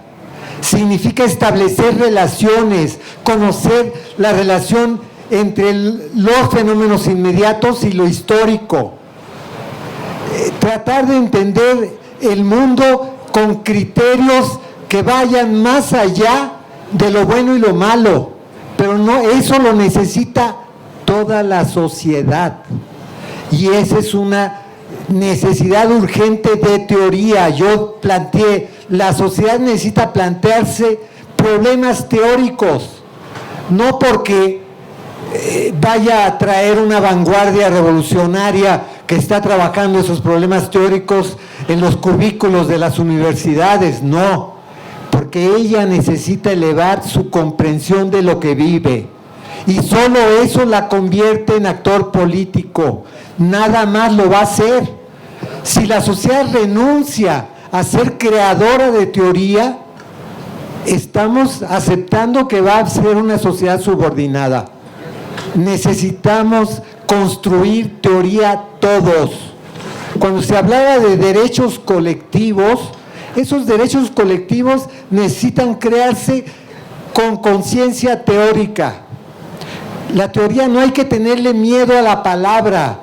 significa establecer relaciones, conocer la relación entre los fenómenos inmediatos y lo histórico, tratar de entender el mundo con criterios que vayan más allá de lo bueno y lo malo, pero no, eso lo necesita toda la sociedad, y esa es una necesidad urgente de teoría. Yo planteé, la sociedad necesita plantearse problemas teóricos, no porque vaya a traer una vanguardia revolucionaria que está trabajando esos problemas teóricos en los cubículos de las universidades, no, porque ella necesita elevar su comprensión de lo que vive, y solo eso la convierte en actor político, nada más lo va a hacer. Si la sociedad renuncia a ser creadora de teoría, estamos aceptando que va a ser una sociedad subordinada. Necesitamos construir teoría todos. Cuando se hablaba de derechos colectivos, esos derechos colectivos necesitan crearse con conciencia teórica. La teoría, no hay que tenerle miedo a la palabra,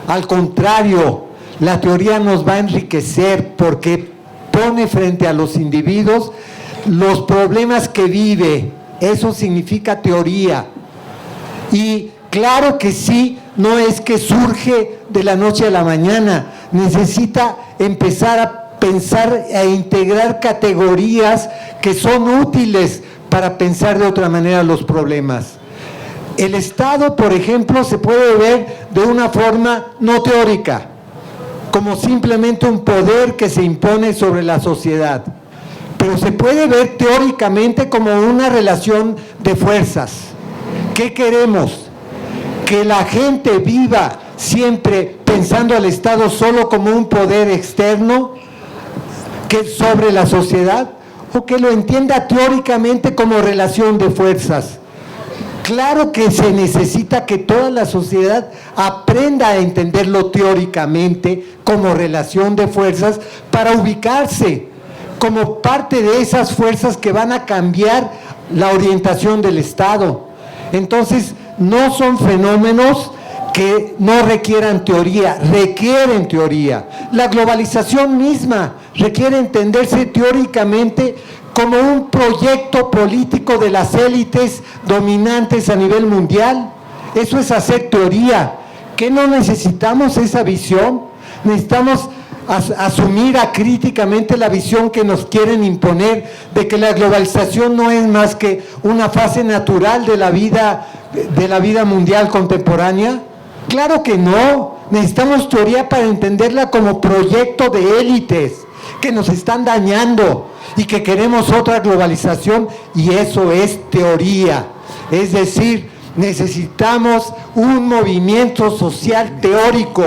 al contrario, la teoría nos va a enriquecer porque pone frente a los individuos los problemas que vive. Eso significa teoría. Y claro que sí, no es que surge de la noche a la mañana, necesita empezar a pensar e integrar categorías que son útiles para pensar de otra manera los problemas. El Estado, por ejemplo, se puede ver de una forma no teórica, como simplemente un poder que se impone sobre la sociedad, pero se puede ver teóricamente como una relación de fuerzas. ¿Qué queremos? ¿Que la gente viva siempre pensando al Estado solo como un poder externo que sobre la sociedad, o que lo entienda teóricamente como relación de fuerzas? Claro que se necesita que toda la sociedad aprenda a entenderlo teóricamente como relación de fuerzas para ubicarse como parte de esas fuerzas que van a cambiar la orientación del Estado. Entonces, no son fenómenos que no requieran teoría, requieren teoría. La globalización misma requiere entenderse teóricamente como un proyecto político de las élites dominantes a nivel mundial. Eso es hacer teoría. ¿Qué no necesitamos esa visión? Necesitamos asumir críticamente la visión que nos quieren imponer de que la globalización no es más que una fase natural de la vida mundial contemporánea. Claro que no. Necesitamos teoría para entenderla como proyecto de élites que nos están dañando y que queremos otra globalización, y eso es teoría. Es decir, necesitamos un movimiento social teórico,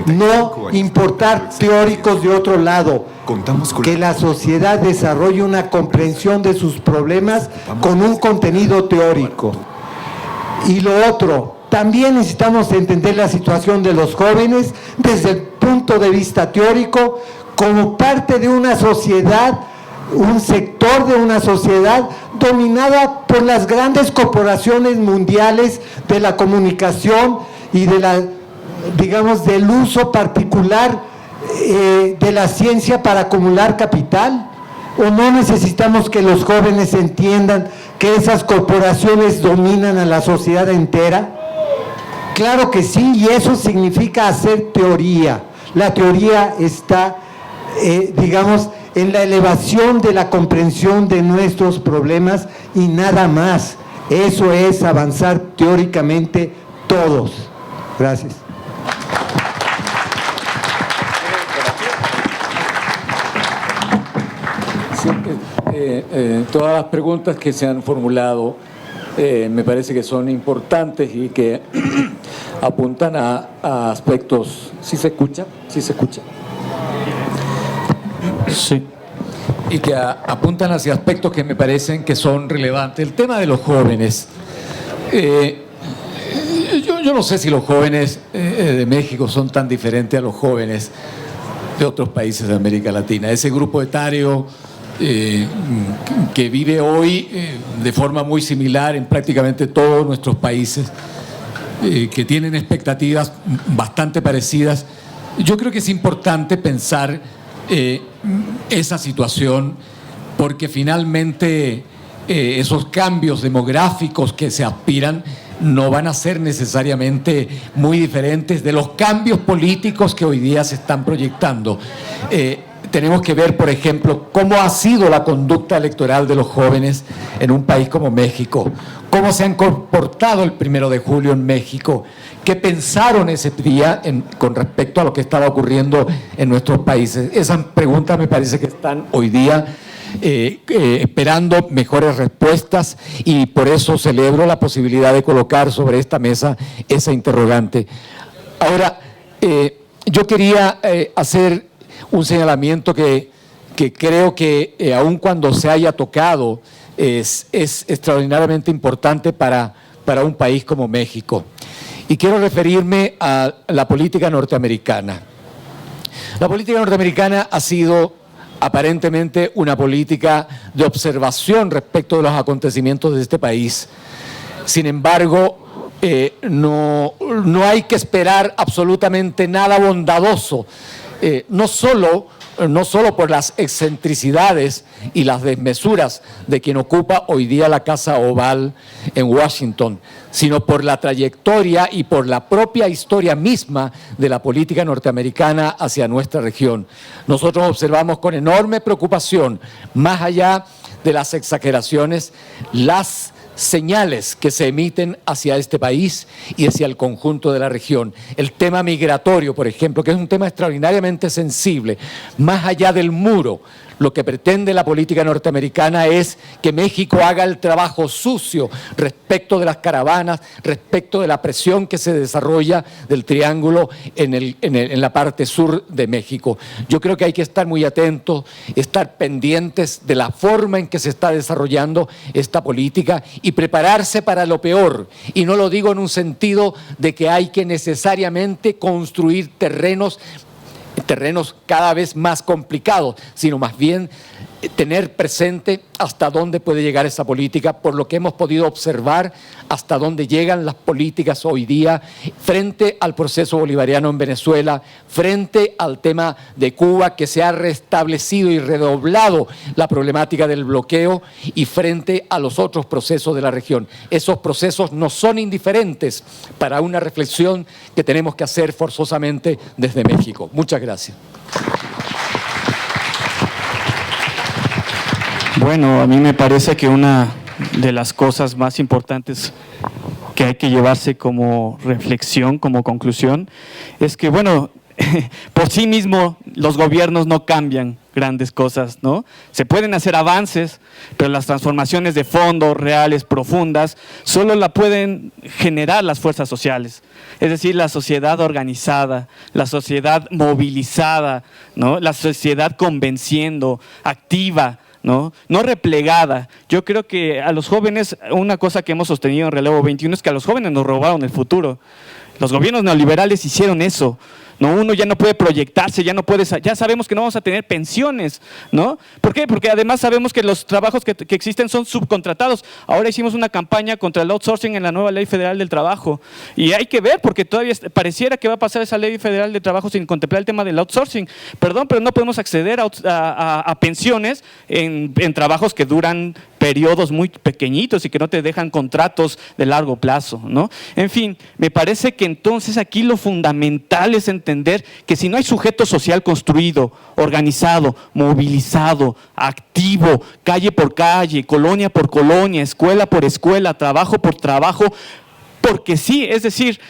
no importar teóricos de otro lado. Que la sociedad desarrolle una comprensión de sus problemas con un contenido teórico. Y lo otro, también necesitamos entender la situación de los jóvenes desde el punto de vista teórico, como parte de una sociedad, un sector de una sociedad dominada por las grandes corporaciones mundiales de la comunicación y del uso particular de la ciencia para acumular capital. ¿O no necesitamos que los jóvenes entiendan que esas corporaciones dominan a la sociedad entera? Claro que sí, y eso significa hacer teoría. La teoría está, en la elevación de la comprensión de nuestros problemas y nada más. Eso es avanzar teóricamente todos. Gracias. Sí, todas las preguntas que se han formulado me parece que son importantes y que apuntan a aspectos. ¿Sí se escucha? ¿Sí se escucha? Sí. Y que apuntan hacia aspectos que me parecen que son relevantes. El tema de los jóvenes. Yo no sé si los jóvenes de México son tan diferentes a los jóvenes de otros países de América Latina. Ese grupo etario que vive hoy de forma muy similar en prácticamente todos nuestros países, que tienen expectativas bastante parecidas. Yo creo que es importante pensar esa situación, porque finalmente esos cambios demográficos que se aspiran no van a ser necesariamente muy diferentes de los cambios políticos que hoy día se están proyectando. Tenemos que ver, por ejemplo, cómo ha sido la conducta electoral de los jóvenes en un país como México, cómo se han comportado el 1 de julio en México, qué pensaron ese día con respecto a lo que estaba ocurriendo en nuestros países. Esas preguntas me parece que están hoy día esperando mejores respuestas, y por eso celebro la posibilidad de colocar sobre esta mesa esa interrogante. Ahora, yo quería hacer un señalamiento que creo que aun cuando se haya tocado es extraordinariamente importante para un país como México. Y quiero referirme a la política norteamericana. La política norteamericana ha sido aparentemente una política de observación respecto de los acontecimientos de este país. Sin embargo, no hay que esperar absolutamente nada bondadoso, no solo por las excentricidades y las desmesuras de quien ocupa hoy día la Casa Oval en Washington, sino por la trayectoria y por la propia historia misma de la política norteamericana hacia nuestra región. Nosotros observamos con enorme preocupación, más allá de las exageraciones, las señales que se emiten hacia este país y hacia el conjunto de la región. El tema migratorio, por ejemplo, que es un tema extraordinariamente sensible, más allá del muro. Lo que pretende la política norteamericana es que México haga el trabajo sucio respecto de las caravanas, respecto de la presión que se desarrolla del triángulo en la parte sur de México. Yo creo que hay que estar muy atentos, estar pendientes de la forma en que se está desarrollando esta política y prepararse para lo peor. Y no lo digo en un sentido de que hay que necesariamente construir terrenos cada vez más complicados, sino más bien tener presente hasta dónde puede llegar esa política, por lo que hemos podido observar hasta dónde llegan las políticas hoy día frente al proceso bolivariano en Venezuela, frente al tema de Cuba, que se ha restablecido y redoblado la problemática del bloqueo, y frente a los otros procesos de la región. Esos procesos no son indiferentes para una reflexión que tenemos que hacer forzosamente desde México. Muchas gracias. Bueno, a mí me parece que una de las cosas más importantes que hay que llevarse como reflexión, como conclusión, es que, bueno, por sí mismo los gobiernos no cambian grandes cosas, ¿no? Se pueden hacer avances, pero las transformaciones de fondo, reales, profundas, solo la pueden generar las fuerzas sociales. Es decir, la sociedad organizada, la sociedad movilizada, ¿no? La sociedad convenciendo, activa, no replegada. Yo creo que a los jóvenes, una cosa que hemos sostenido en Relevo 21 es que a los jóvenes nos robaron el futuro. Los gobiernos neoliberales hicieron eso. No, uno ya no puede proyectarse, ya sabemos que no vamos a tener pensiones, ¿no? ¿Por qué? Porque además sabemos que los trabajos que existen son subcontratados. Ahora hicimos una campaña contra el outsourcing en la nueva Ley Federal del Trabajo. Y hay que ver, porque todavía pareciera que va a pasar esa Ley Federal del Trabajo sin contemplar el tema del outsourcing. Perdón, pero no podemos acceder a pensiones en trabajos que duran periodos muy pequeñitos y que no te dejan contratos de largo plazo, ¿no? En fin, me parece que entonces aquí lo fundamental es entender que si no hay sujeto social construido, organizado, movilizado, activo, calle por calle, colonia por colonia, escuela por escuela, trabajo por trabajo, porque sí, es decir,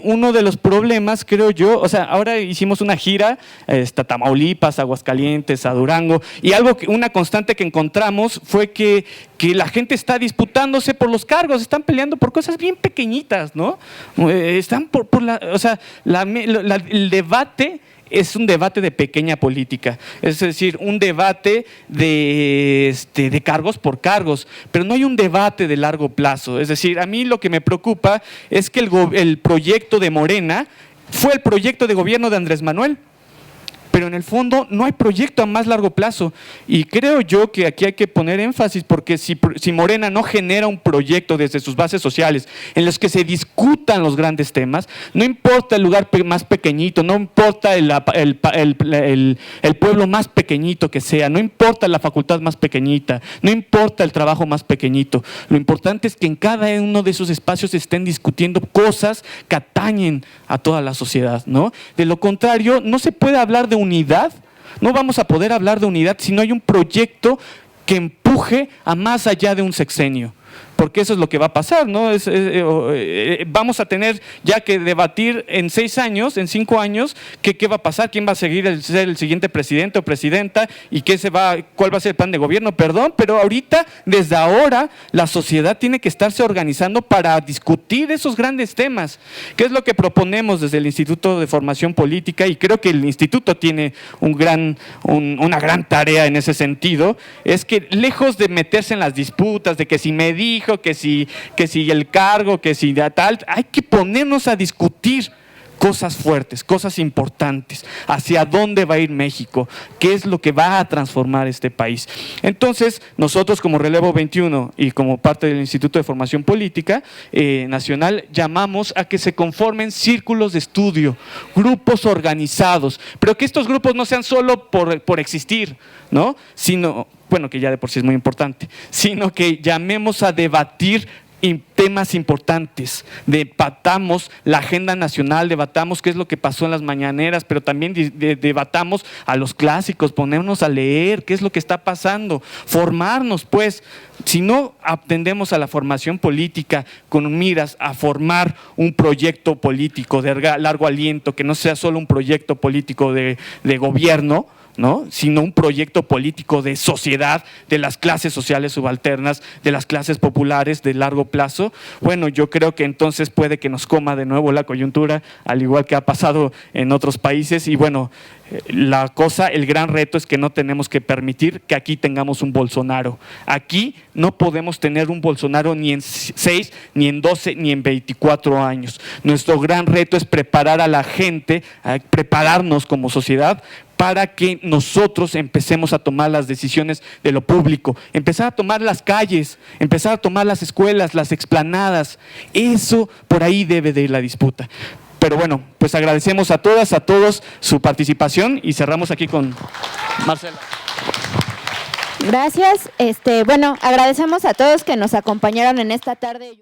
uno de los problemas, creo yo, o sea, ahora hicimos una gira a Tamaulipas, Aguascalientes, a Durango, y una constante que encontramos fue que la gente está disputándose por los cargos, están peleando por cosas bien pequeñitas, ¿no? Están el debate es un debate de pequeña política, es decir, un debate de cargos por cargos, pero no hay un debate de largo plazo. Es decir, a mí lo que me preocupa es que el proyecto de Morena fue el proyecto de gobierno de Andrés Manuel, pero en el fondo no hay proyecto a más largo plazo, y creo yo que aquí hay que poner énfasis, porque si Morena no genera un proyecto desde sus bases sociales en los que se discutan los grandes temas, no importa el lugar más pequeñito, no importa el pueblo más pequeñito que sea, no importa la facultad más pequeñita, no importa el trabajo más pequeñito, lo importante es que en cada uno de esos espacios se estén discutiendo cosas que atañen a toda la sociedad, ¿no? De lo contrario, no se puede hablar de unidad, no vamos a poder hablar de unidad si no hay un proyecto que empuje a más allá de un sexenio, porque eso es lo que va a pasar, ¿no? Vamos a tener ya que debatir en 6 años, en 5 años, qué va a pasar, quién va a ser el siguiente presidente o presidenta y cuál va a ser el plan de gobierno, pero ahorita, desde ahora, la sociedad tiene que estarse organizando para discutir esos grandes temas. ¿Qué es lo que proponemos desde el Instituto de Formación Política? Y creo que el Instituto tiene una gran tarea en ese sentido, es que lejos de meterse en las disputas, de que si me dijo, que si el cargo, que si tal, hay que ponernos a discutir cosas fuertes, cosas importantes, hacia dónde va a ir México, qué es lo que va a transformar este país. Entonces, nosotros como Relevo 21 y como parte del Instituto de Formación Política Nacional, llamamos a que se conformen círculos de estudio, grupos organizados, pero que estos grupos no sean solo por existir, ¿no? Sino, bueno, que ya de por sí es muy importante, sino que llamemos a debatir temas importantes, debatamos la agenda nacional, debatamos qué es lo que pasó en las mañaneras, pero también debatamos a los clásicos, ponernos a leer qué es lo que está pasando, formarnos, pues. Si no atendemos a la formación política con miras a formar un proyecto político de largo aliento, que no sea solo un proyecto político de gobierno, ¿no? Sino un proyecto político de sociedad, de las clases sociales subalternas, de las clases populares de largo plazo, bueno, yo creo que entonces puede que nos coma de nuevo la coyuntura, al igual que ha pasado en otros países, y bueno, el gran reto es que no tenemos que permitir que aquí tengamos un Bolsonaro. Aquí no podemos tener un Bolsonaro ni en 6, ni en 12, ni en 24 años. Nuestro gran reto es preparar a la gente, prepararnos como sociedad para que nosotros empecemos a tomar las decisiones de lo público, empezar a tomar las calles, empezar a tomar las escuelas, las explanadas. Eso, por ahí debe de ir la disputa. Pero bueno, pues agradecemos a todas, a todos su participación y cerramos aquí con Marcela. Gracias. Bueno, agradecemos a todos que nos acompañaron en esta tarde.